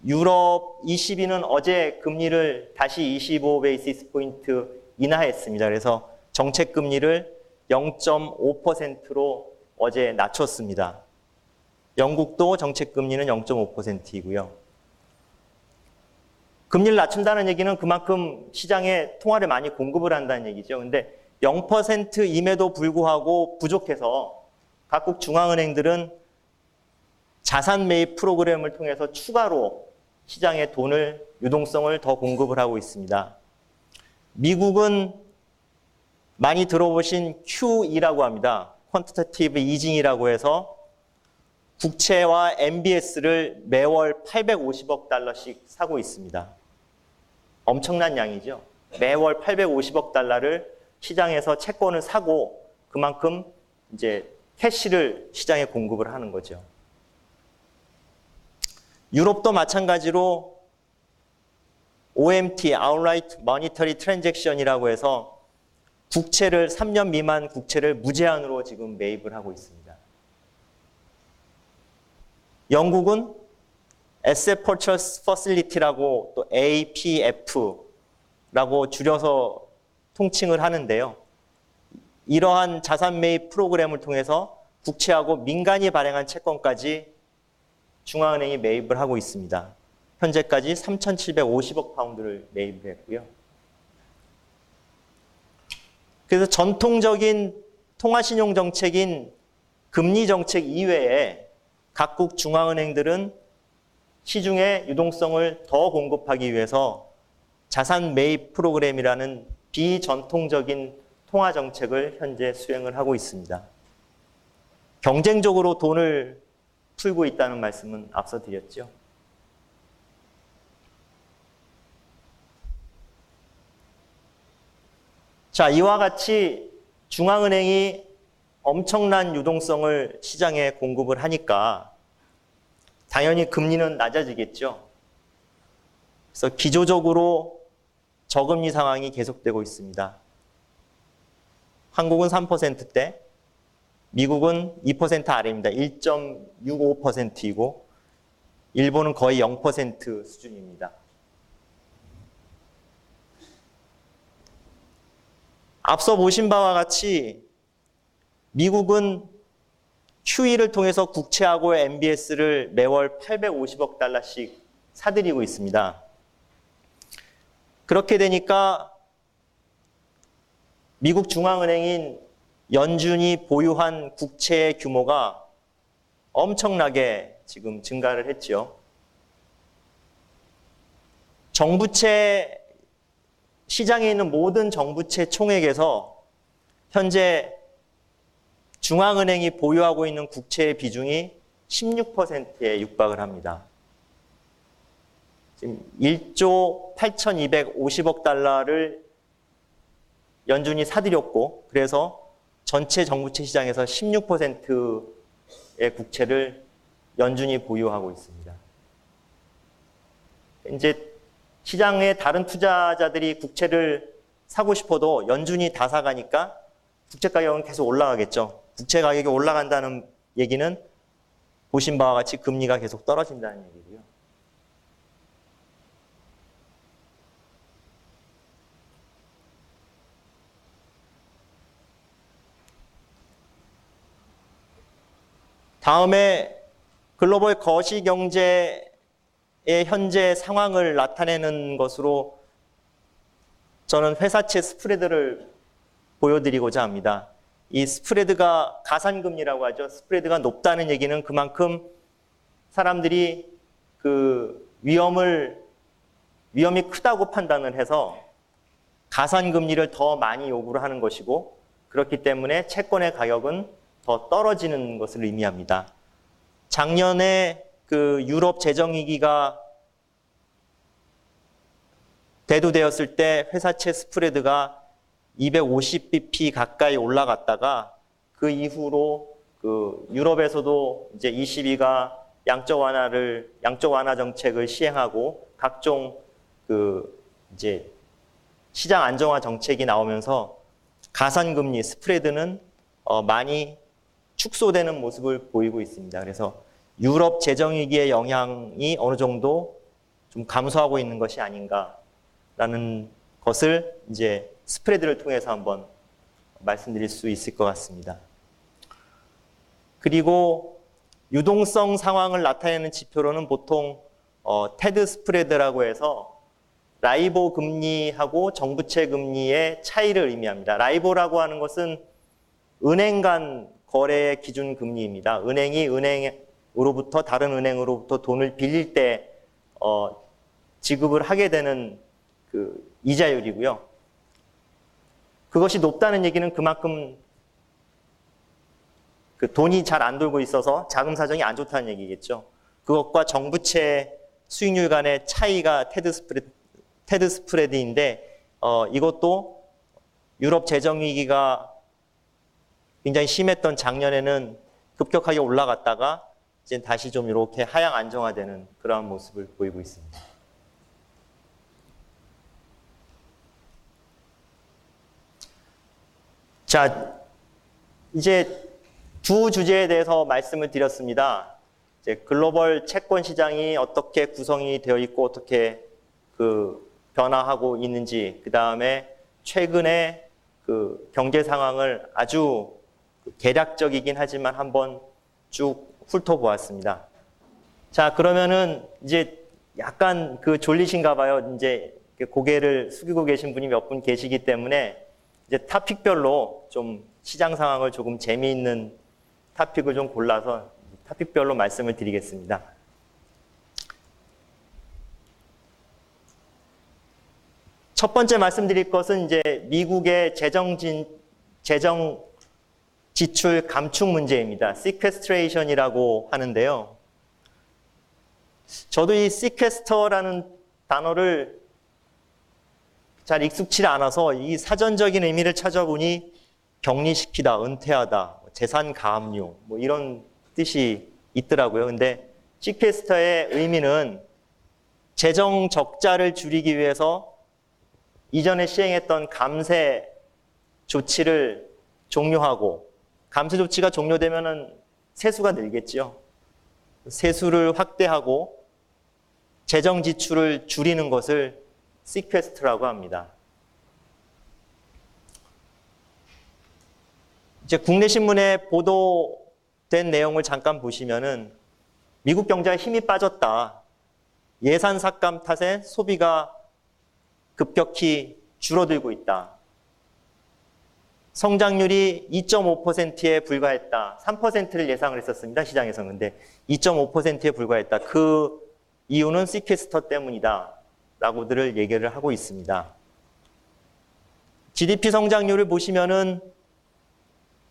유럽 22는 어제 금리를 다시 25 베이시스 포인트 인하했습니다. 그래서 정책 금리를 0.5%로 어제 낮췄습니다. 영국도 정책 금리는 0.5%이고요. 금리를 낮춘다는 얘기는 그만큼 시장에 통화를 많이 공급을 한다는 얘기죠. 근데 0%임에도 불구하고 부족해서 각국 중앙은행들은 자산 매입 프로그램을 통해서 추가로 시장에 돈을, 유동성을 더 공급을 하고 있습니다. 미국은 많이 들어보신 QE라고 합니다. 퀀티테이티브 이징이라고 해서 국채와 MBS를 매월 850억 달러씩 사고 있습니다. 엄청난 양이죠. 매월 850억 달러를 시장에서 채권을 사고 그만큼 이제 캐시를 시장에 공급을 하는 거죠. 유럽도 마찬가지로 OMT, Outright Monetary Transaction이라고 해서 국채를 3년 미만 국채를 무제한으로 지금 매입을 하고 있습니다. 영국은 Asset Purchase Facility라고 또 APF라고 줄여서 통칭을 하는데요. 이러한 자산 매입 프로그램을 통해서 국채하고 민간이 발행한 채권까지 중앙은행이 매입을 하고 있습니다. 현재까지 3,750억 파운드를 매입을 했고요. 그래서 전통적인 통화신용 정책인 금리 정책 이외에 각국 중앙은행들은 시중에 유동성을 더 공급하기 위해서 자산 매입 프로그램이라는 비전통적인 통화 정책을 현재 수행을 하고 있습니다. 경쟁적으로 돈을 풀고 있다는 말씀은 앞서 드렸죠. 자, 이와 같이 중앙은행이 엄청난 유동성을 시장에 공급을 하니까 당연히 금리는 낮아지겠죠. 그래서 기조적으로 저금리 상황이 계속되고 있습니다. 한국은 3%대, 미국은 2% 아래입니다. 1.65%이고 일본은 거의 0% 수준입니다. 앞서 보신 바와 같이 미국은 QE를 통해서 국채하고 MBS를 매월 850억 달러씩 사들이고 있습니다. 그렇게 되니까 미국 중앙은행인 연준이 보유한 국채의 규모가 엄청나게 지금 증가를 했죠. 정부채, 시장에 있는 모든 정부채 총액에서 현재 중앙은행이 보유하고 있는 국채의 비중이 16%에 육박을 합니다. 지금 1조 8,250억 달러를 연준이 사들였고, 그래서 전체 정부채 시장에서 16%의 국채를 연준이 보유하고 있습니다. 이제 시장의 다른 투자자들이 국채를 사고 싶어도 연준이 다 사가니까 국채 가격은 계속 올라가겠죠. 국채 가격이 올라간다는 얘기는 보신 바와 같이 금리가 계속 떨어진다는 얘기고요. 다음에 글로벌 거시경제의 현재 상황을 나타내는 것으로 저는 회사채 스프레드를 보여드리고자 합니다. 이 스프레드가 가산금리라고 하죠. 스프레드가 높다는 얘기는 그만큼 사람들이 그 위험을 위험이 크다고 판단을 해서 가산금리를 더 많이 요구를 하는 것이고, 그렇기 때문에 채권의 가격은 더 떨어지는 것을 의미합니다. 작년에 그 유럽 재정위기가 대두되었을 때 회사채 스프레드가 250bp 가까이 올라갔다가 그 이후로 그 유럽에서도 이제 ECB가 양적 완화 정책을 시행하고 각종 그 이제 시장 안정화 정책이 나오면서 가산금리 스프레드는 많이 축소되는 모습을 보이고 있습니다. 그래서 유럽 재정위기의 영향이 어느 정도 좀 감소하고 있는 것이 아닌가라는 것을 이제 스프레드를 통해서 한번 말씀드릴 수 있을 것 같습니다. 그리고 유동성 상황을 나타내는 지표로는 보통 테드 스프레드라고 해서 라이보 금리하고 정부채 금리의 차이를 의미합니다. 라이보라고 하는 것은 은행 간 거래의 기준 금리입니다. 은행이 은행으로부터 다른 은행으로부터 돈을 빌릴 때 지급을 하게 되는 그 이자율이고요. 그것이 높다는 얘기는 그만큼 그 돈이 잘 안 돌고 있어서 자금 사정이 안 좋다는 얘기겠죠. 그것과 정부채 수익률 간의 차이가 테드 스프레드인데 이것도 유럽 재정위기가 굉장히 심했던 작년에는 급격하게 올라갔다가 이제 다시 좀 이렇게 하향 안정화되는 그러한 모습을 보이고 있습니다. 자, 이제 두 주제에 대해서 말씀을 드렸습니다. 이제 글로벌 채권 시장이 어떻게 구성이 되어 있고 어떻게 그 변화하고 있는지, 그 다음에 최근에 그 경제 상황을 아주 개략적이긴 하지만 한번 쭉 훑어보았습니다. 자, 그러면은 이제 약간 그 졸리신가 봐요. 이제 고개를 숙이고 계신 분이 몇 분 계시기 때문에 이제 토픽별로 좀 시장 상황을 조금 재미있는 토픽을 좀 골라서 토픽별로 말씀을 드리겠습니다. 첫 번째 말씀드릴 것은 이제 미국의 재정 지출 감축 문제입니다. sequestration이라고 하는데요. 저도 이 sequester라는 단어를 잘 익숙치 않아서 이 사전적인 의미를 찾아보니 격리시키다, 은퇴하다, 재산 가압류 뭐 이런 뜻이 있더라고요. 근데 sequester의 의미는 재정 적자를 줄이기 위해서 이전에 시행했던 감세 조치를 종료하고, 감세 조치가 종료되면은 세수가 늘겠죠. 세수를 확대하고 재정 지출을 줄이는 것을 sequester라고 합니다. 이제 국내 신문에 보도된 내용을 잠깐 보시면은 미국 경제가 힘이 빠졌다. 예산 삭감 탓에 소비가 급격히 줄어들고 있다. 성장률이 2.5%에 불과했다. 3%를 예상을 했었습니다. 시장에서는. 근데 2.5%에 불과했다. 그 이유는 시퀘스터 때문이다. 라고들 얘기를 하고 있습니다. GDP 성장률을 보시면은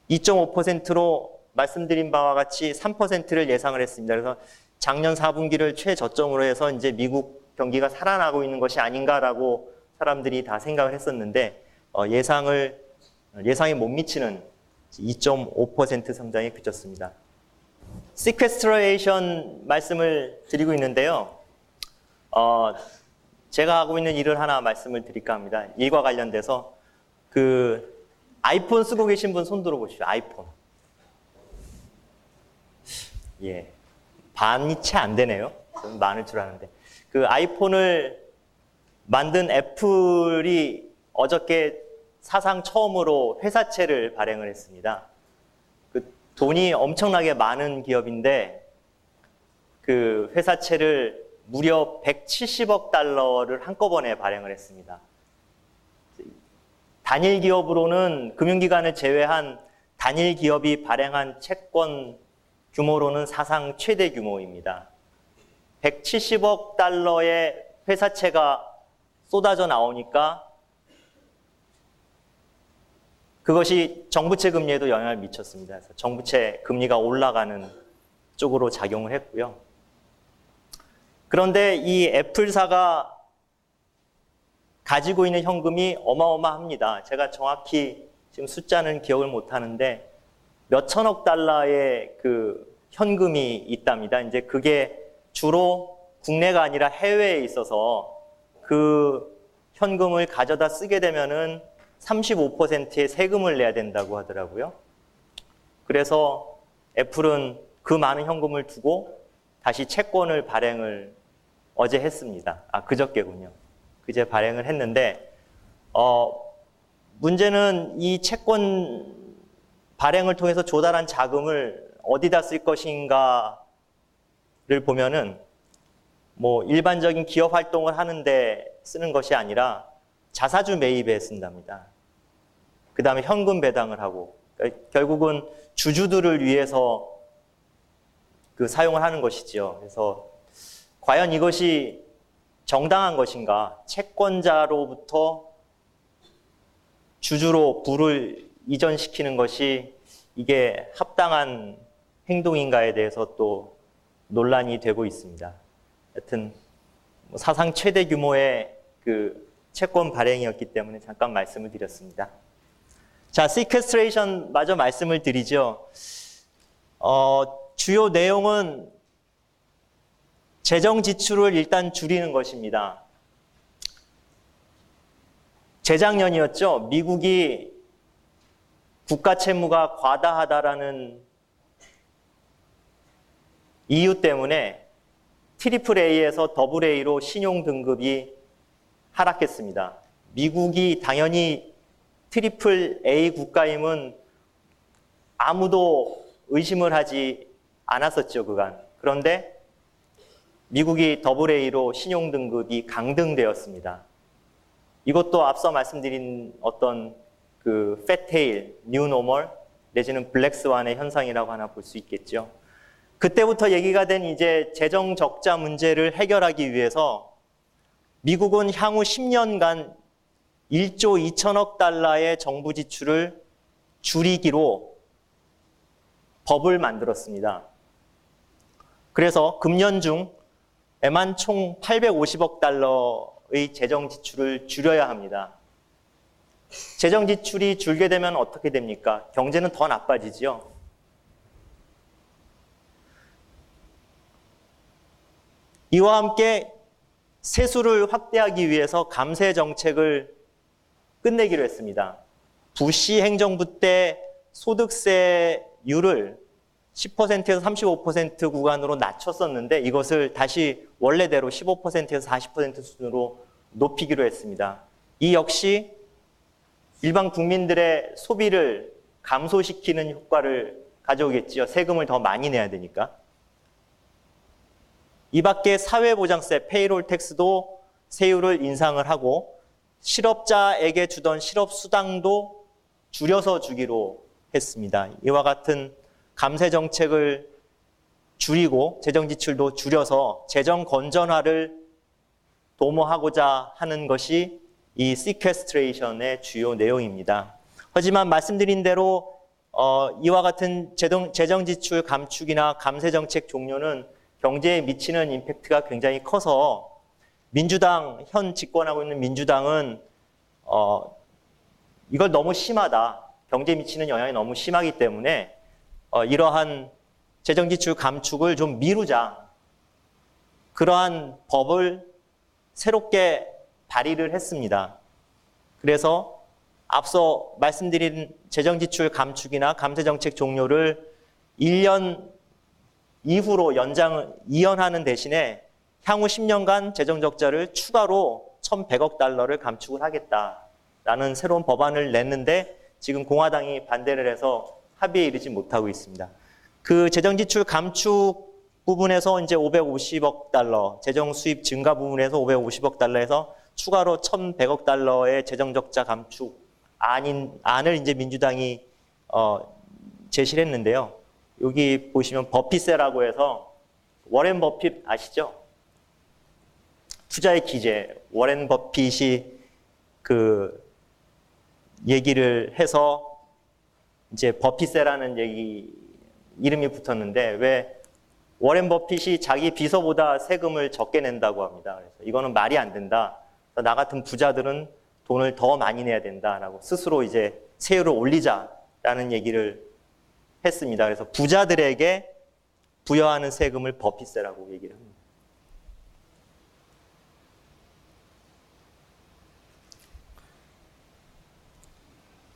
2.5%로 말씀드린 바와 같이 3%를 예상을 했습니다. 그래서 작년 4분기를 최저점으로 해서 이제 미국 경기가 살아나고 있는 것이 아닌가라고 사람들이 다 생각을 했었는데 예상에 못 미치는 2.5% 성장에 그쳤습니다. sequestration 말씀을 드리고 있는데요. 제가 하고 있는 일을 하나 말씀을 드릴까 합니다. 일과 관련돼서 그 아이폰 쓰고 계신 분 손 들어보시죠. 아이폰. 예, 반이 채 안 되네요. 저는 많을 줄 아는데. 그 아이폰을 만든 애플이 어저께 사상 처음으로 회사채를 발행을 했습니다. 그 돈이 엄청나게 많은 기업인데 그 회사채를 무려 170억 달러를 한꺼번에 발행을 했습니다. 단일 기업으로는 금융기관을 제외한 단일 기업이 발행한 채권 규모로는 사상 최대 규모입니다. 170억 달러의 회사채가 쏟아져 나오니까 그것이 정부채 금리에도 영향을 미쳤습니다. 그래서 정부채 금리가 올라가는 쪽으로 작용을 했고요. 그런데 이 애플사가 가지고 있는 현금이 어마어마합니다. 제가 정확히 지금 숫자는 기억을 못 하는데 몇 천억 달러의 그 현금이 있답니다. 이제 그게 주로 국내가 아니라 해외에 있어서 그 현금을 가져다 쓰게 되면은 35%의 세금을 내야 된다고 하더라고요. 그래서 애플은 그 많은 현금을 두고 다시 채권을 발행을 어제 했습니다. 그저께군요. 그제 발행을 했는데 문제는 이 채권 발행을 통해서 조달한 자금을 어디다 쓸 것인가를 보면은 뭐 일반적인 기업 활동을 하는데 쓰는 것이 아니라 자사주 매입에 쓴답니다. 그 다음에 현금 배당을 하고 그러니까 결국은 주주들을 위해서 그 사용을 하는 것이지요. 그래서 과연 이것이 정당한 것인가? 채권자로부터 주주로 부를 이전시키는 것이 이게 합당한 행동인가에 대해서 또 논란이 되고 있습니다. 하여튼 사상 최대 규모의 그 채권 발행이었기 때문에 잠깐 말씀을 드렸습니다. 자, 시퀘스트레이션 마저 말씀을 드리죠. 주요 내용은 재정 지출을 일단 줄이는 것입니다. 재작년이었죠. 미국이 국가 채무가 과다하다라는 이유 때문에 AAA에서 AA로 신용 등급이 하락했습니다. 미국이 당연히 AAA 국가임은 아무도 의심을 하지 않았었죠, 그간. 그런데 미국이 AA로 신용 등급이 강등되었습니다. 이것도 앞서 말씀드린 어떤 그 패테일, 뉴노멀 내지는 블랙스완의 현상이라고 하나 볼 수 있겠죠. 그때부터 얘기가 된 이제 재정 적자 문제를 해결하기 위해서 미국은 향후 10년간 1조 2천억 달러의 정부 지출을 줄이기로 법을 만들었습니다. 그래서 금년 중에만 총 850억 달러의 재정 지출을 줄여야 합니다. 재정 지출이 줄게 되면 어떻게 됩니까? 경제는 더 나빠지죠. 이와 함께 세수를 확대하기 위해서 감세 정책을 끝내기로 했습니다. 부시 행정부 때 소득세율을 10%에서 35% 구간으로 낮췄었는데 이것을 다시 원래대로 15%에서 40% 수준으로 높이기로 했습니다. 이 역시 일반 국민들의 소비를 감소시키는 효과를 가져오겠지요. 세금을 더 많이 내야 되니까. 이 밖에 사회보장세, 페이롤 텍스도 세율을 인상을 하고 실업자에게 주던 실업수당도 줄여서 주기로 했습니다. 이와 같은 감세 정책을 줄이고 재정 지출도 줄여서 재정 건전화를 도모하고자 하는 것이 이 시퀘스트레이션의 주요 내용입니다. 하지만 말씀드린 대로 이와 같은 재정 지출 감축이나 감세 정책 종료는 경제에 미치는 임팩트가 굉장히 커서 민주당, 현 집권하고 있는 민주당은 이걸 너무 심하다. 경제에 미치는 영향이 너무 심하기 때문에 이러한 재정지출 감축을 좀 미루자. 그러한 법을 새롭게 발의를 했습니다. 그래서 앞서 말씀드린 재정지출 감축이나 감세정책 종료를 1년 이후로 이연하는 대신에 향후 10년간 재정적자를 추가로 1,100억 달러를 감축을 하겠다라는 새로운 법안을 냈는데 지금 공화당이 반대를 해서 합의에 이르지 못하고 있습니다. 그 재정지출 감축 부분에서 이제 550억 달러, 재정 수입 증가 부분에서 550억 달러에서 추가로 1,100억 달러의 재정적자 감축 안을 이제 민주당이 제시를 했는데요. 여기 보시면 버핏세라고 해서 워렌 버핏 아시죠? 투자의 기재, 워렌 버핏이 그 얘기를 해서 이제 버핏세라는 이름이 붙었는데, 왜 워렌 버핏이 자기 비서보다 세금을 적게 낸다고 합니다. 그래서 이거는 말이 안 된다. 나 같은 부자들은 돈을 더 많이 내야 된다라고 스스로 이제 세율을 올리자라는 얘기를 했습니다. 그래서 부자들에게 부여하는 세금을 버핏세라고 얘기를 합니다.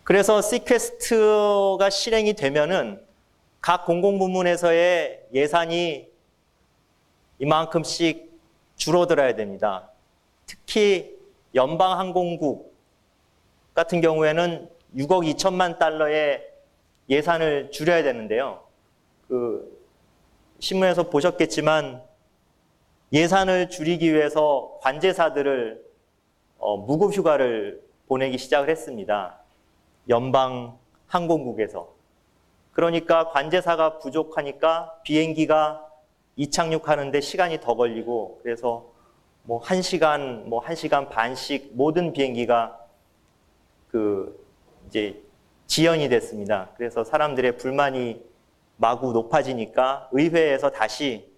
그래서 시퀘스트가 실행이 되면은 각 공공부문에서의 예산이 이만큼씩 줄어들어야 됩니다. 특히 연방항공국 같은 경우에는 6억 2천만 달러의 예산을 줄여야 되는데요. 그 신문에서 보셨겠지만 예산을 줄이기 위해서 관제사들을 무급 휴가를 보내기 시작을 했습니다. 연방항공국에서. 그러니까 관제사가 부족하니까 비행기가 이착륙하는데 시간이 더 걸리고, 그래서 뭐 1시간, 뭐 1시간 반씩 모든 비행기가 이제 지연이 됐습니다. 그래서 사람들의 불만이 마구 높아지니까 의회에서 다시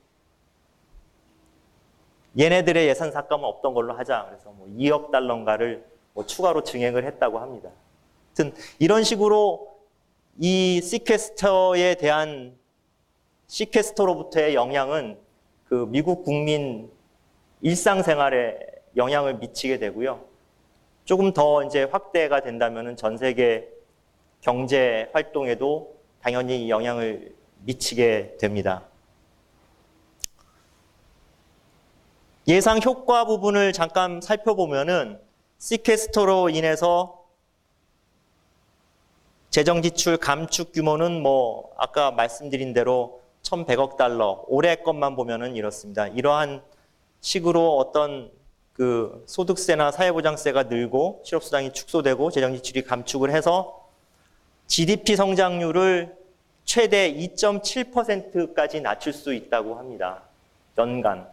얘네들의 예산 삭감은 없던 걸로 하자. 그래서 뭐 2억 달러인가를 뭐 추가로 증액을 했다고 합니다. 하여튼 이런 식으로 이 시퀘스터에 대한 시퀘스터로부터의 영향은 그 미국 국민 일상생활에 영향을 미치게 되고요. 조금 더 이제 확대가 된다면은 전 세계 경제 활동에도 당연히 영향을 미치게 됩니다. 예상 효과 부분을 잠깐 살펴보면은 시퀘스터로 인해서 재정 지출 감축 규모는 뭐 아까 말씀드린 대로 1,100억 달러, 올해 것만 보면은 이렇습니다. 이러한 식으로 어떤 그 소득세나 사회보장세가 늘고 실업수당이 축소되고 재정 지출이 감축을 해서 GDP 성장률을 최대 2.7%까지 낮출 수 있다고 합니다. 연간.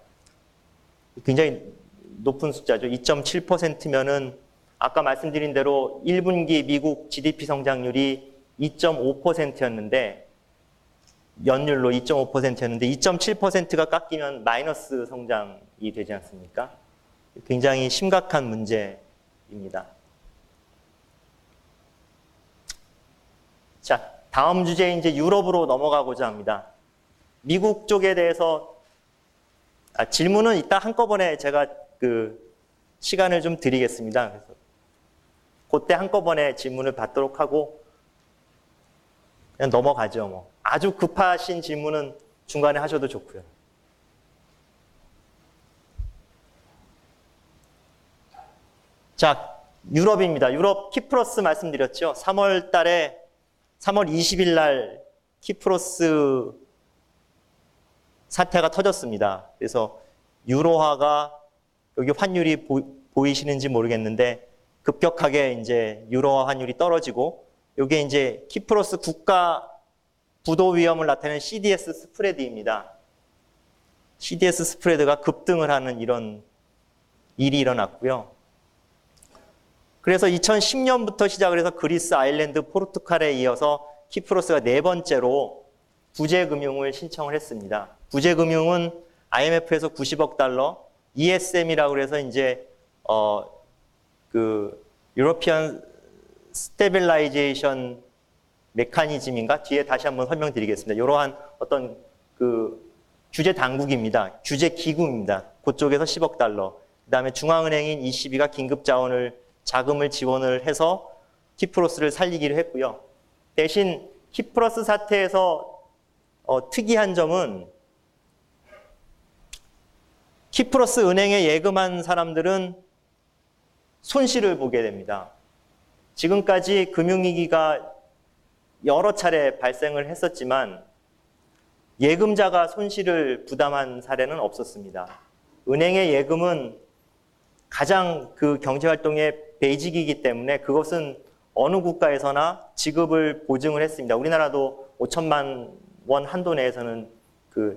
굉장히 높은 숫자죠. 2.7%면은 아까 말씀드린 대로 1분기 미국 GDP 성장률이 2.5%였는데 연율로 2.5%였는데 2.7%가 깎이면 마이너스 성장이 되지 않습니까? 굉장히 심각한 문제입니다. 자, 다음 주제 이제 유럽으로 넘어가고자 합니다. 미국 쪽에 대해서 질문은 이따 한꺼번에 제가 시간을 좀 드리겠습니다. 그래서 그때 한꺼번에 질문을 받도록 하고 그냥 넘어가죠. 뭐 아주 급하신 질문은 중간에 하셔도 좋고요. 자, 유럽입니다. 유럽 키프로스 말씀드렸죠. 3월 20일 날 키프로스 사태가 터졌습니다. 그래서 유로화가 여기 환율이 보이시는지 모르겠는데 급격하게 이제 유로화 환율이 떨어지고 이게 이제 키프로스 국가 부도 위험을 나타내는 CDS 스프레드입니다. CDS 스프레드가 급등을 하는 이런 일이 일어났고요. 그래서 2010년부터 시작을 해서 그리스, 아일랜드, 포르투갈에 이어서 키프로스가 4번째로 구제금융을 신청을 했습니다. 구제금융은 IMF에서 90억 달러, ESM이라고 해서 이제 유로피안 스테빌라이제이션 메커니즘인가? 뒤에 다시 한번 설명드리겠습니다. 이러한 어떤 규제 당국입니다. 규제 기구입니다. 그쪽에서 10억 달러. 그다음에 중앙은행인 ECB가 긴급 자금을 지원을 해서 키프로스를 살리기로 했고요. 대신 키프로스 사태에서 특이한 점은 키프로스 은행에 예금한 사람들은 손실을 보게 됩니다. 지금까지 금융위기가 여러 차례 발생을 했었지만 예금자가 손실을 부담한 사례는 없었습니다. 은행의 예금은 가장 경제활동의 베이직이기 때문에 그것은 어느 국가에서나 지급을 보증을 했습니다. 우리나라도 5천만 원 한도 내에서는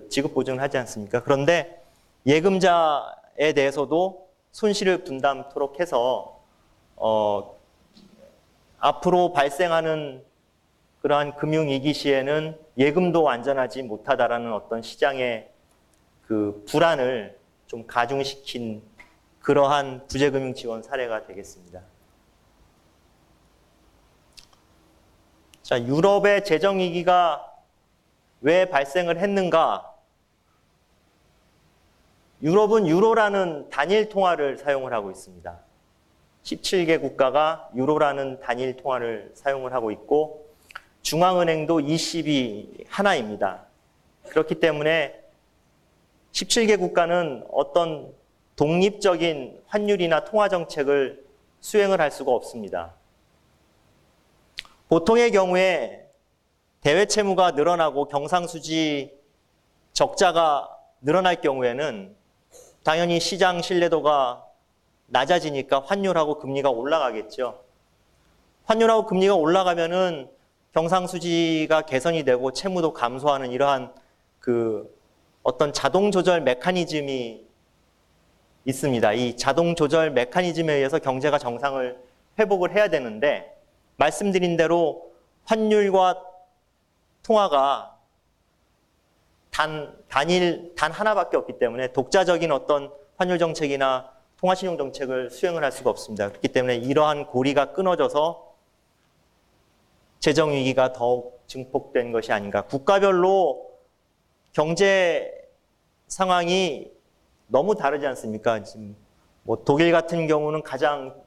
지급 보증을 하지 않습니까? 그런데 예금자의 투자에 대해서도 손실을 분담토록 해서 앞으로 발생하는 그러한 금융위기 시에는 예금도 완전하지 못하다라는 어떤 시장의 그 불안을 좀 가중시킨 그러한 구제금융 지원 사례가 되겠습니다. 자, 유럽의 재정위기가 왜 발생을 했는가? 유럽은 유로라는 단일 통화를 사용을 하고 있습니다. 17개 국가가 유로라는 단일 통화를 사용을 하고 있고 중앙은행도 20이 하나입니다. 그렇기 때문에 17개 국가는 어떤 독립적인 환율이나 통화 정책을 수행을 할 수가 없습니다. 보통의 경우에 대외 채무가 늘어나고 경상수지 적자가 늘어날 경우에는 당연히 시장 신뢰도가 낮아지니까 환율하고 금리가 올라가겠죠. 환율하고 금리가 올라가면은 경상수지가 개선이 되고 채무도 감소하는 이러한 그 어떤 자동 조절 메커니즘이 있습니다. 이 자동 조절 메커니즘에 의해서 경제가 정상을 회복을 해야 되는데 말씀드린 대로 환율과 통화가 단 하나밖에 없기 때문에 독자적인 어떤 환율 정책이나 통화신용 정책을 수행을 할 수가 없습니다. 그렇기 때문에 이러한 고리가 끊어져서 재정위기가 더욱 증폭된 것이 아닌가. 국가별로 경제 상황이 너무 다르지 않습니까? 지금 뭐 독일 같은 경우는 가장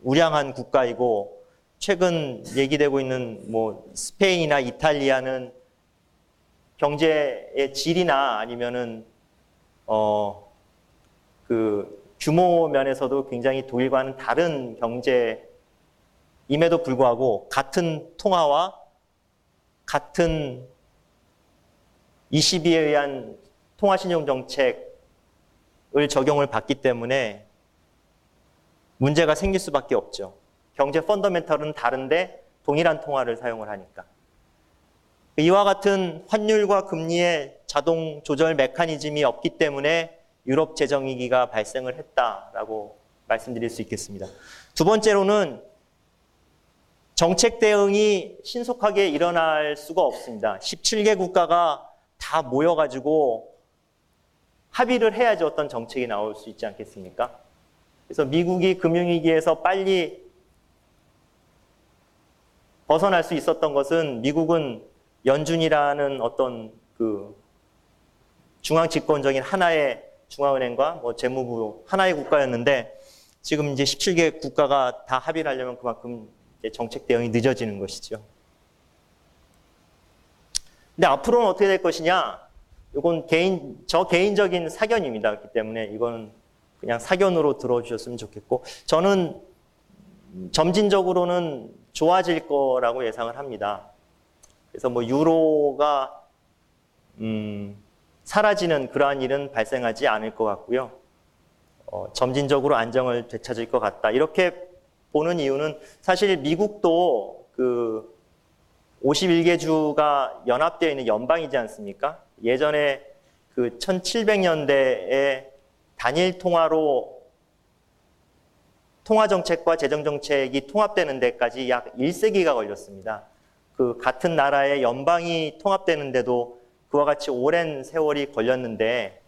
우량한 국가이고 최근 얘기되고 있는 뭐 스페인이나 이탈리아는 경제의 질이나 아니면은 규모 면에서도 굉장히 독일과는 다른 경제임에도 불구하고 같은 통화와 같은 ECB에 의한 통화신용 정책을 적용을 받기 때문에 문제가 생길 수밖에 없죠. 경제 펀더멘털은 다른데 동일한 통화를 사용을 하니까. 이와 같은 환율과 금리의 자동 조절 메커니즘이 없기 때문에 유럽 재정위기가 발생을 했다라고 말씀드릴 수 있겠습니다. 두 번째로는 정책 대응이 신속하게 일어날 수가 없습니다. 17개 국가가 다 모여가지고 합의를 해야지 어떤 정책이 나올 수 있지 않겠습니까? 그래서 미국이 금융위기에서 빨리 벗어날 수 있었던 것은 미국은 연준이라는 어떤 중앙 집권적인 하나의 중앙은행과 뭐 재무부 하나의 국가였는데 지금 이제 17개 국가가 다 합의를 하려면 그만큼 이제 정책 대응이 늦어지는 것이죠. 근데 앞으로는 어떻게 될 것이냐? 이건 저 개인적인 사견입니다. 그렇기 때문에 이건 그냥 사견으로 들어주셨으면 좋겠고 저는 점진적으로는 좋아질 거라고 예상을 합니다. 그래서 뭐 유로가 사라지는 그러한 일은 발생하지 않을 것 같고요. 점진적으로 안정을 되찾을 것 같다. 이렇게 보는 이유는 사실 미국도 51개 주가 연합되어 있는 연방이지 않습니까? 예전에 1700년대에 단일 통화로 통화정책과 재정정책이 통합되는 데까지 약 1세기가 걸렸습니다. 같은 나라의 연방이 통합되는데도 그와 같이 오랜 세월이 걸렸는데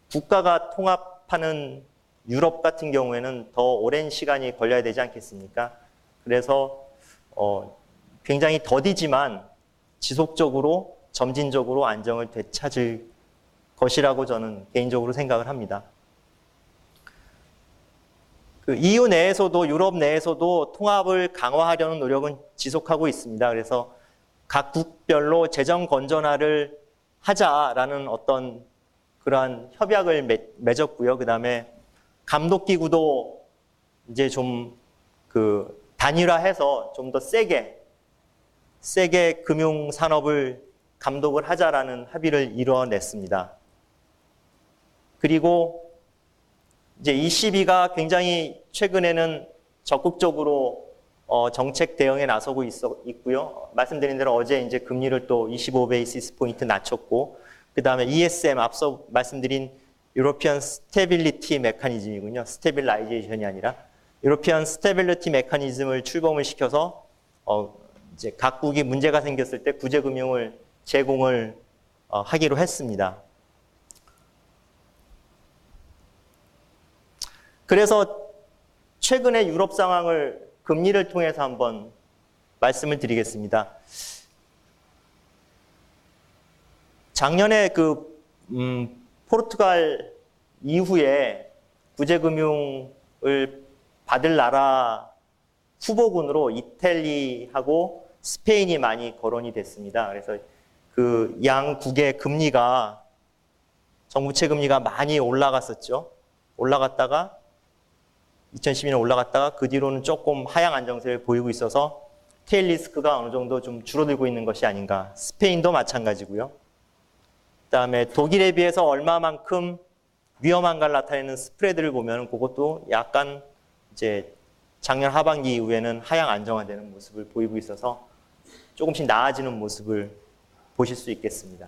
국가가 통합하는 유럽 같은 경우에는 더 오랜 시간이 걸려야 되지 않겠습니까? 그래서 굉장히 더디지만 지속적으로 점진적으로 안정을 되찾을 것이라고 저는 개인적으로 생각을 합니다. EU 내에서도 유럽 내에서도 통합을 강화하려는 노력은 지속하고 있습니다. 그래서 각국별로 재정 건전화를 하자라는 어떤 그러한 협약을 맺었고요. 그다음에 감독기구도 이제 좀 단일화해서 좀 더 세게 금융 산업을 감독을 하자라는 합의를 이뤄냈습니다. 그리고 이제 ECB가 굉장히 최근에는 적극적으로 정책 대응에 나서고 있고요. 말씀드린 대로 어제 이제 금리를 또 25베이시스 포인트 낮췄고, 그 다음에 ESM 앞서 말씀드린 유로피언 스테빌리티 메커니즘이군요. 스테빌라이제이션이 아니라 유로피언 스테빌리티 메커니즘을 출범을 시켜서 이제 각국이 문제가 생겼을 때 구제금융을 제공을 하기로 했습니다. 그래서 최근의 유럽 상황을 금리를 통해서 한번 말씀을 드리겠습니다. 작년에 포르투갈 이후에 구제금융을 받을 나라 후보군으로 이탈리아하고 스페인이 많이 거론이 됐습니다. 그래서 그 양국의 금리가 정부채 금리가 많이 올라갔었죠. 올라갔다가 2012년 올라갔다가 그 뒤로는 조금 하향 안정세를 보이고 있어서 테일 리스크가 어느 정도 좀 줄어들고 있는 것이 아닌가. 스페인도 마찬가지고요. 그다음에 독일에 비해서 얼마만큼 위험한가를 나타내는 스프레드를 보면 그것도 약간 이제 작년 하반기 이후에는 하향 안정화되는 모습을 보이고 있어서 조금씩 나아지는 모습을 보실 수 있겠습니다.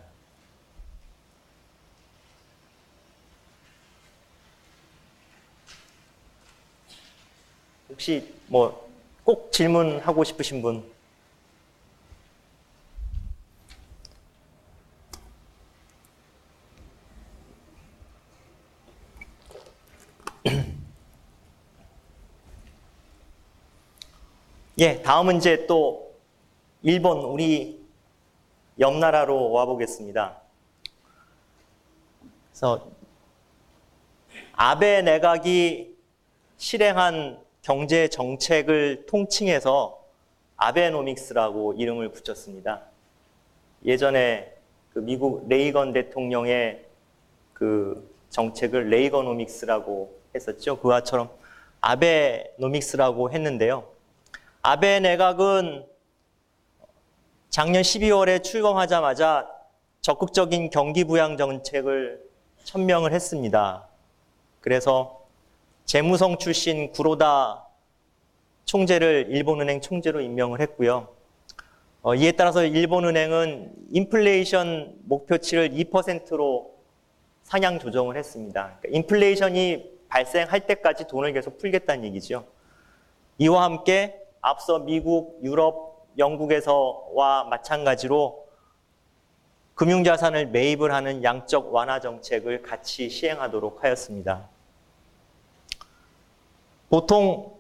혹시 뭐 꼭 질문하고 싶으신 분? 예, 다음은 이제 또 일본, 우리 옆나라로 와보겠습니다. 그래서 아베 내각이 실행한 경제 정책을 통칭해서 아베노믹스라고 이름을 붙였습니다. 예전에 그 미국 레이건 대통령의 그 정책을 레이거노믹스라고 했었죠. 그와처럼 아베노믹스라고 했는데요. 아베 내각은 작년 12월에 출범하자마자 적극적인 경기 부양 정책을 천명을 했습니다. 그래서 재무성 출신 구로다 총재를 일본은행 총재로 임명을 했고요. 이에 따라서 일본은행은 인플레이션 목표치를 2%로 상향 조정을 했습니다. 그러니까 인플레이션이 발생할 때까지 돈을 계속 풀겠다는 얘기죠. 이와 함께 앞서 미국, 유럽, 영국에서와 마찬가지로 금융자산을 매입을 하는 양적 완화 정책을 같이 시행하도록 하였습니다. 보통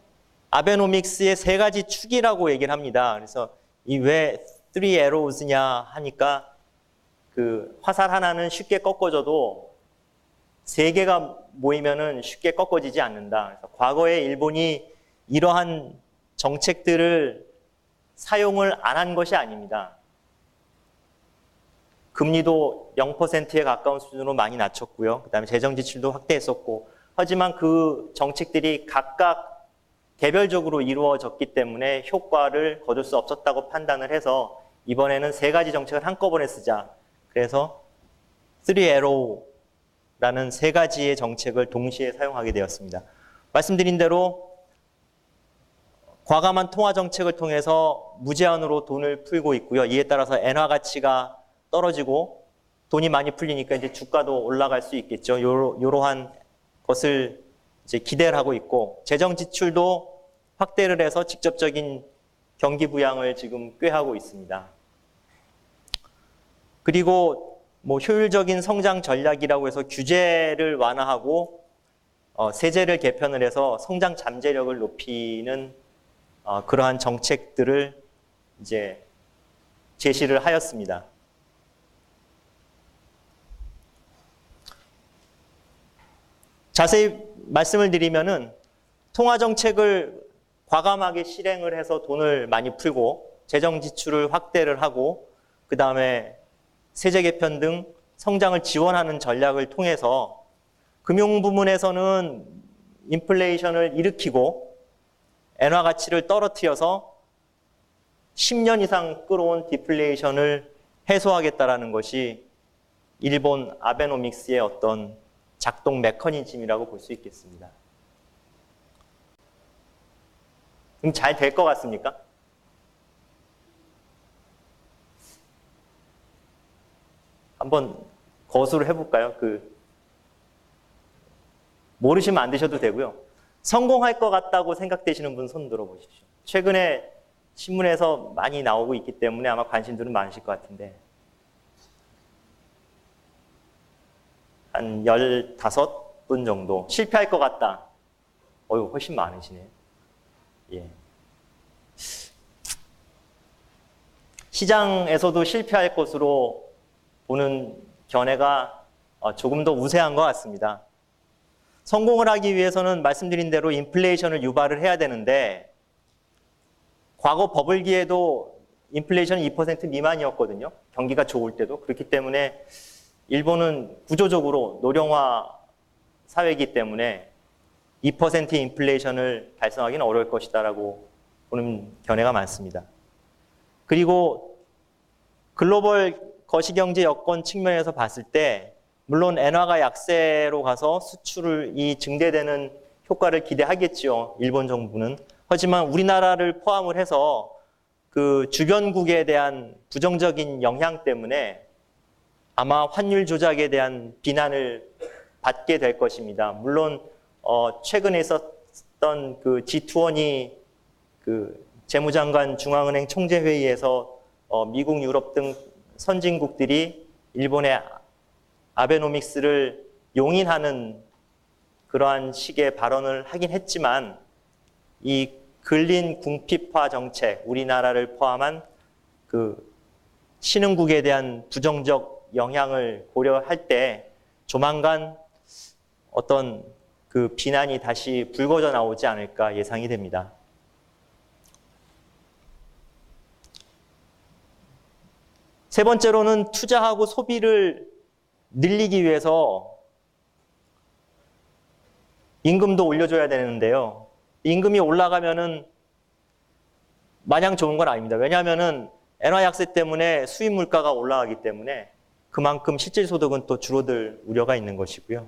아베노믹스의 세 가지 축이라고 얘기를 합니다. 그래서 이 왜 three arrows냐 하니까 그 화살 하나는 쉽게 꺾어져도 세 개가 모이면은 쉽게 꺾어지지 않는다. 그래서 과거에 일본이 이러한 정책들을 사용을 안 한 것이 아닙니다. 금리도 0%에 가까운 수준으로 많이 낮췄고요. 그다음에 재정 지출도 확대했었고, 하지만 그 정책들이 각각 개별적으로 이루어졌기 때문에 효과를 거둘 수 없었다고 판단을 해서 이번에는 세 가지 정책을 한꺼번에 쓰자. 그래서 3Arrow라는 세 가지의 정책을 동시에 사용하게 되었습니다. 말씀드린 대로 과감한 통화 정책을 통해서 무제한으로 돈을 풀고 있고요. 이에 따라서 엔화 가치가 떨어지고 돈이 많이 풀리니까 이제 주가도 올라갈 수 있겠죠. 이러한 것을 이제 기대를 하고 있고, 재정 지출도 확대를 해서 직접적인 경기 부양을 지금 꾀하고 있습니다. 그리고 뭐 효율적인 성장 전략이라고 해서 규제를 완화하고 세제를 개편을 해서 성장 잠재력을 높이는 그러한 정책들을 이제 제시를 하였습니다. 자세히 말씀을 드리면은 통화 정책을 과감하게 실행을 해서 돈을 많이 풀고 재정 지출을 확대를 하고 그 다음에 세제 개편 등 성장을 지원하는 전략을 통해서 금융 부문에서는 인플레이션을 일으키고 엔화 가치를 떨어뜨려서 10년 이상 끌어온 디플레이션을 해소하겠다라는 것이 일본 아베노믹스의 어떤 작동 메커니즘이라고 볼 수 있겠습니다. 그럼 잘 될 것 같습니까? 한번 거수를 해볼까요? 모르시면 안 드셔도 되고요. 성공할 것 같다고 생각되시는 분 손 들어보십시오. 최근에 신문에서 많이 나오고 있기 때문에 아마 관심들은 많으실 것 같은데 한 15분 정도 실패할 것 같다. 훨씬 많으시네요. 예. 시장에서도 실패할 것으로 보는 견해가 조금 더 우세한 것 같습니다. 성공을 하기 위해서는 말씀드린 대로 인플레이션을 유발을 해야 되는데 과거 버블기에도 인플레이션은 2% 미만이었거든요. 경기가 좋을 때도. 그렇기 때문에 일본은 구조적으로 노령화 사회이기 때문에 2% 인플레이션을 달성하기는 어려울 것이다라고 보는 견해가 많습니다. 그리고 글로벌 거시경제 여건 측면에서 봤을 때 물론 엔화가 약세로 가서 수출이 증대되는 효과를 기대하겠죠. 일본 정부는. 하지만 우리나라를 포함을 해서 그 주변국에 대한 부정적인 영향 때문에 아마 환율 조작에 대한 비난을 받게 될 것입니다. 물론 최근에 있었던 그 G20 그 재무장관 중앙은행 총재회의에서 미국, 유럽 등 선진국들이 일본의 아베노믹스를 용인하는 그러한 식의 발언을 하긴 했지만 이 근린 궁핍화 정책, 우리나라를 포함한 그 신흥국에 대한 부정적 영향을 고려할 때 조만간 어떤 그 비난이 다시 불거져 나오지 않을까 예상이 됩니다. 세 번째로는 투자하고 소비를 늘리기 위해서 임금도 올려줘야 되는데요. 임금이 올라가면은 마냥 좋은 건 아닙니다. 왜냐하면은 엔화 약세 때문에 수입 물가가 올라가기 때문에 그만큼 실질 소득은 또 줄어들 우려가 있는 것이고요.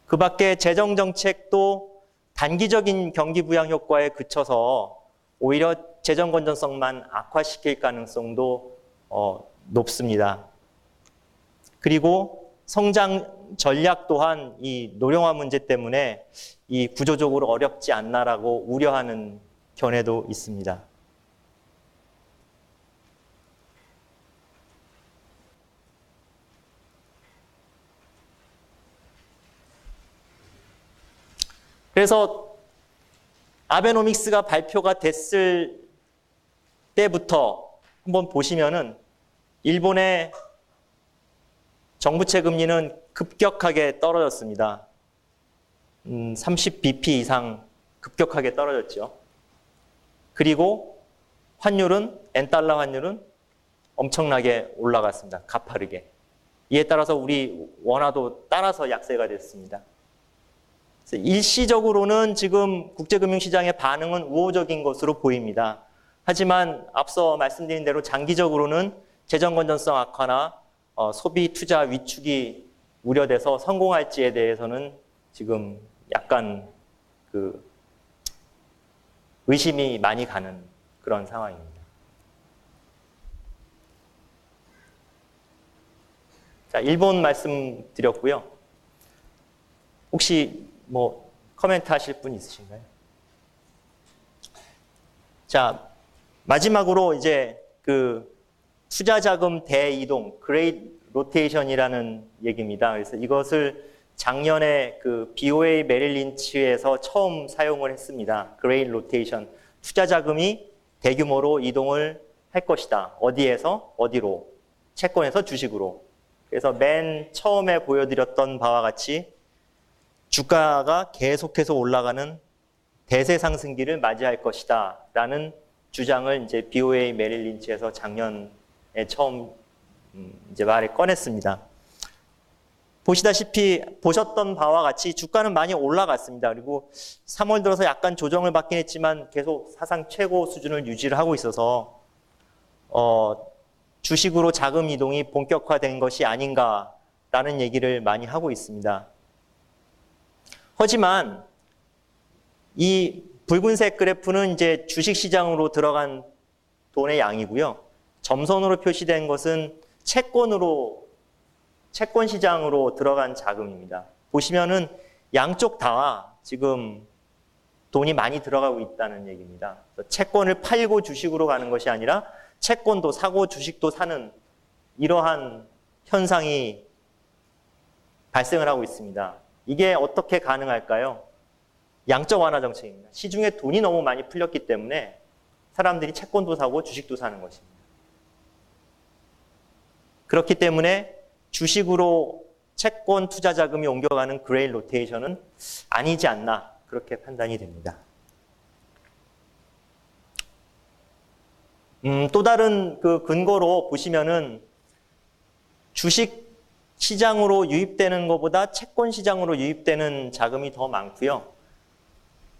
그 밖에 재정 정책도 단기적인 경기 부양 효과에 그쳐서 오히려 재정 건전성만 악화시킬 가능성도 높습니다. 그리고 성장 전략 또한 이 노령화 문제 때문에 이 구조적으로 어렵지 않나라고 우려하는 견해도 있습니다. 그래서 아베노믹스가 발표가 됐을 때부터 한번 보시면은 일본의 정부채 금리는 급격하게 떨어졌습니다. 30bp 이상 급격하게 떨어졌죠. 그리고 환율은, 엔달러 환율은 엄청나게 올라갔습니다. 가파르게. 이에 따라서 우리 원화도 따라서 약세가 됐습니다. 일시적으로는 지금 국제금융시장의 반응은 우호적인 것으로 보입니다. 하지만 앞서 말씀드린 대로 장기적으로는 재정 건전성 악화나 소비 투자 위축이 우려돼서 성공할지에 대해서는 지금 약간 그 의심이 많이 가는 그런 상황입니다. 자, 일본 말씀드렸고요. 혹시 뭐 코멘트 하실 분 있으신가요? 자, 마지막으로 이제 그 투자 자금 대이동, 그레이트 로테이션이라는 얘기입니다. 그래서 이것을 작년에 그 BOA 메릴 린치에서 처음 사용을 했습니다. 그레이트 로테이션. 투자 자금이 대규모로 이동을 할 것이다. 어디에서 어디로? 채권에서 주식으로. 그래서 맨 처음에 보여드렸던 바와 같이 주가가 계속해서 올라가는 대세 상승기를 맞이할 것이다. 라는 주장을 이제 BOA 메릴 린치에서 작년에 처음 이제 말을 꺼냈습니다. 보셨던 바와 같이 주가는 많이 올라갔습니다. 그리고 3월 들어서 약간 조정을 받긴 했지만 계속 사상 최고 수준을 유지를 하고 있어서 주식으로 자금 이동이 본격화된 것이 아닌가라는 얘기를 많이 하고 있습니다. 하지만 이 붉은색 그래프는 이제 주식시장으로 들어간 돈의 양이고요. 점선으로 표시된 것은 채권 시장으로 들어간 자금입니다. 보시면은 양쪽 다 지금 돈이 많이 들어가고 있다는 얘기입니다. 채권을 팔고 주식으로 가는 것이 아니라 채권도 사고 주식도 사는 이러한 현상이 발생을 하고 있습니다. 이게 어떻게 가능할까요? 양적 완화 정책입니다. 시중에 돈이 너무 많이 풀렸기 때문에 사람들이 채권도 사고 주식도 사는 것입니다. 그렇기 때문에 주식으로 채권 투자 자금이 옮겨가는 그레이 로테이션은 아니지 않나 그렇게 판단이 됩니다. 또 다른 그 근거로 보시면은 주식 시장으로 유입되는 것보다 채권 시장으로 유입되는 자금이 더 많고요.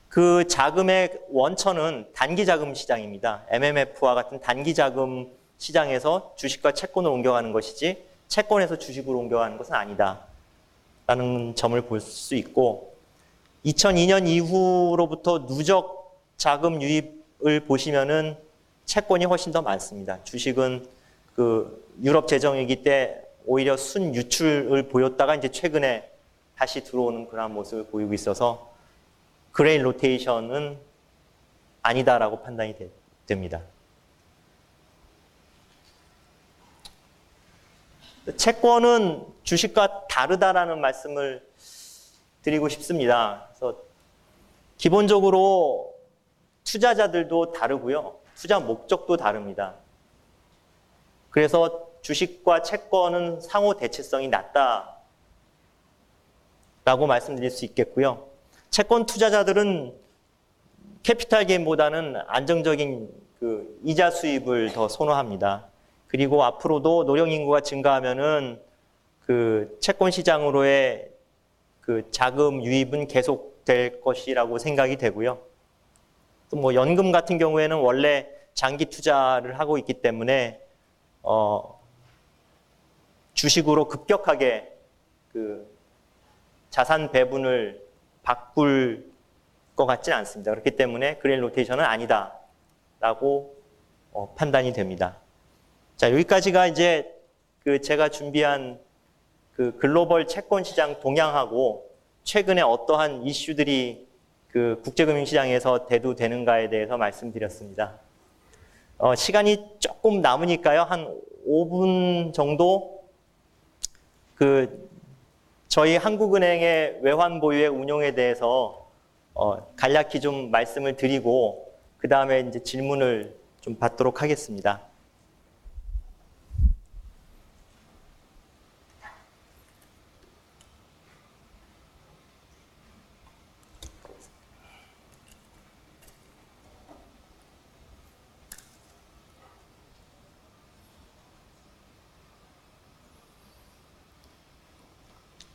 그 자금의 원천은 단기 자금 시장입니다. MMF와 같은 단기 자금 시장에서 주식과 채권을 옮겨가는 것이지 채권에서 주식으로 옮겨가는 것은 아니다라는 점을 볼 수 있고 2002년 이후로부터 누적 자금 유입을 보시면은 채권이 훨씬 더 많습니다. 주식은 그 유럽 재정위기 때 오히려 순유출을 보였다가 이제 최근에 다시 들어오는 그런 모습을 보이고 있어서 그레이 로테이션은 아니다라고 판단이 됩니다. 채권은 주식과 다르다라는 말씀을 드리고 싶습니다. 그래서 기본적으로 투자자들도 다르고요. 투자 목적도 다릅니다. 그래서 주식과 채권은 상호 대체성이 낮다라고 말씀드릴 수 있겠고요. 채권 투자자들은 캐피탈 게인보다는 안정적인 그 이자 수입을 더 선호합니다. 그리고 앞으로도 노령 인구가 증가하면은 그 채권 시장으로의 그 자금 유입은 계속될 것이라고 생각이 되고요. 또 뭐 연금 같은 경우에는 원래 장기 투자를 하고 있기 때문에 주식으로 급격하게 그 자산 배분을 바꿀 것 같지는 않습니다. 그렇기 때문에 그레이 로테이션은 아니다라고 판단이 됩니다. 자, 여기까지가 이제 그 제가 준비한 그 글로벌 채권 시장 동향하고 최근에 어떠한 이슈들이 그 국제금융시장에서 대두되는가에 대해서 말씀드렸습니다. 시간이 조금 남으니까요. 한 5분 정도 그 저희 한국은행의 외환 보유액 운용에 대해서 간략히 좀 말씀을 드리고 그 다음에 이제 질문을 좀 받도록 하겠습니다.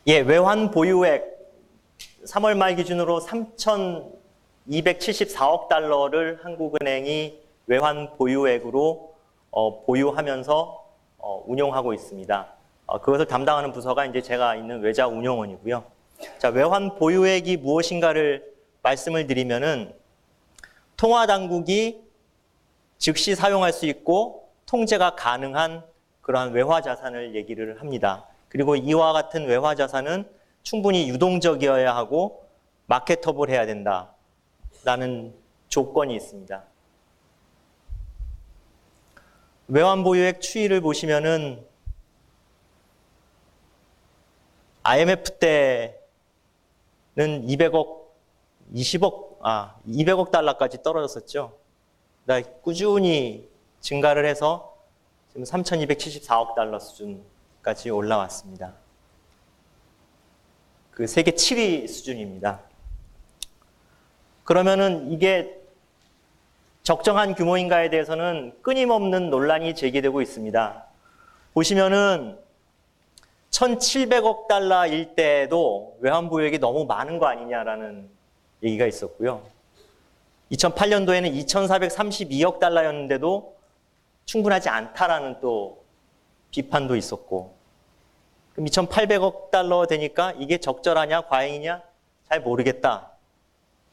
예, 외환 보유액 3월 말 기준으로 3,274억 달러를 한국은행이 외환 보유액으로 보유하면서 운용하고 있습니다. 그것을 담당하는 부서가 이제 제가 있는 외자운용원이고요. 자, 외환 보유액이 무엇인가를 말씀을 드리면은 통화 당국이 즉시 사용할 수 있고 통제가 가능한 그러한 외화 자산을 얘기를 합니다. 그리고 이와 같은 외화 자산은 충분히 유동적이어야 하고 마켓업을 해야 된다라는 조건이 있습니다. 외환 보유액 추이를 보시면은 IMF 때는 200억 달러까지 떨어졌었죠. 꾸준히 증가를 해서 지금 3,274억 달러 수준까지 올라왔습니다. 그 세계 7위 수준입니다. 그러면은 이게 적정한 규모인가에 대해서는 끊임없는 논란이 제기되고 있습니다. 보시면은 1,700억 달러일 때도 외환 보유액이 너무 많은 거 아니냐라는 얘기가 있었고요. 2008년도에는 2,432억 달러였는데도 충분하지 않다라는 또 비판도 있었고, 그럼 2,800억 달러 되니까 이게 적절하냐 과잉이냐 잘 모르겠다.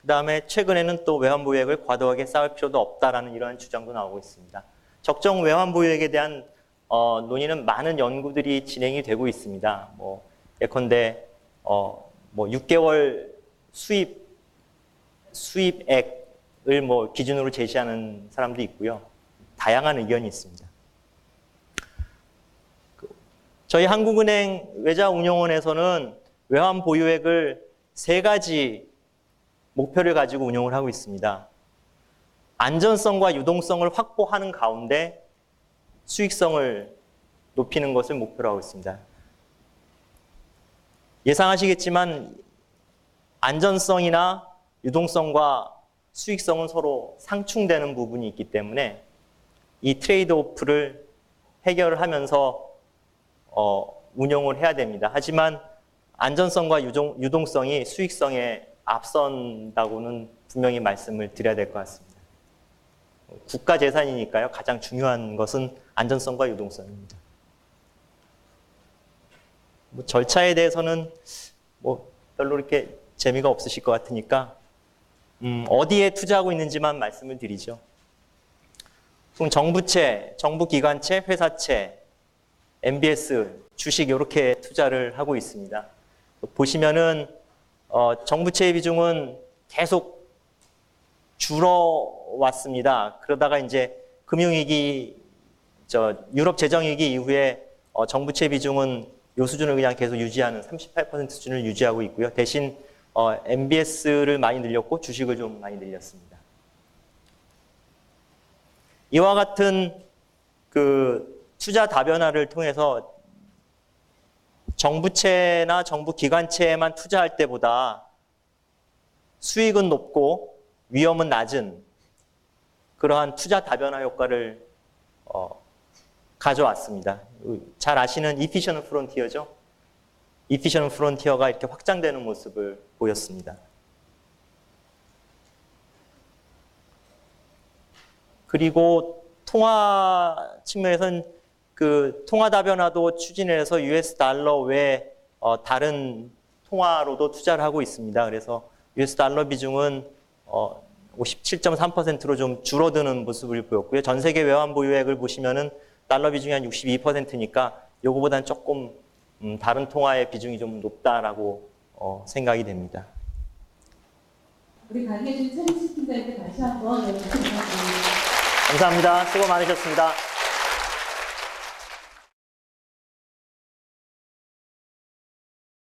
그 다음에 최근에는 또 외환 보유액을 과도하게 쌓을 필요도 없다라는 이러한 주장도 나오고 있습니다. 적정 외환 보유액에 대한 논의는 많은 연구들이 진행이 되고 있습니다. 뭐 예컨대 뭐 6개월 수입액을 뭐 기준으로 제시하는 사람도 있고요. 다양한 의견이 있습니다. 저희 한국은행 외자운용원에서는 외환 보유액을 3가지 목표를 가지고 운용을 하고 있습니다. 안전성과 유동성을 확보하는 가운데 수익성을 높이는 것을 목표로 하고 있습니다. 예상하시겠지만 안전성이나 유동성과 수익성은 서로 상충되는 부분이 있기 때문에 이 트레이드오프를 해결을 하면서 운용을 해야 됩니다. 하지만 안전성과 유동성이 수익성에 앞선다고는 분명히 말씀을 드려야 될 것 같습니다. 국가 재산이니까요. 가장 중요한 것은 안전성과 유동성입니다. 뭐 절차에 대해서는 뭐 별로 이렇게 재미가 없으실 것 같으니까 어디에 투자하고 있는지만 말씀을 드리죠. 정부채, 정부기관채, 회사채, MBS, 주식 이렇게 투자를 하고 있습니다. 보시면은 정부채의 비중은 계속 줄어왔습니다. 그러다가 이제 금융위기, 유럽 재정위기 이후에 정부채 비중은 이 수준을 그냥 계속 유지하는 38% 수준을 유지하고 있고요. 대신 MBS를 많이 늘렸고 주식을 좀 많이 늘렸습니다. 이와 같은 그 투자 다변화를 통해서 정부채나 정부기관채에만 투자할 때보다 수익은 높고 위험은 낮은 그러한 투자 다변화 효과를 가져왔습니다. 잘 아시는 이피셔넌트 프론티어죠? 이피셔넌트 프론티어가 이렇게 확장되는 모습을 보였습니다. 그리고 통화 측면에서는 그 통화 다변화도 추진을 해서 US 달러 외 다른 통화로도 투자를 하고 있습니다. 그래서 US 달러 비중은 57.3%로 좀 줄어드는 모습을 보였고요. 전 세계 외환 보유액을 보시면은 달러 비중이 한 62%니까 요거보다는 조금 다른 통화의 비중이 좀 높다라고 생각이 됩니다. 우리 강혜준 청취자님께 다시 한번 감사드립니다. 감사합니다. 수고 많으셨습니다.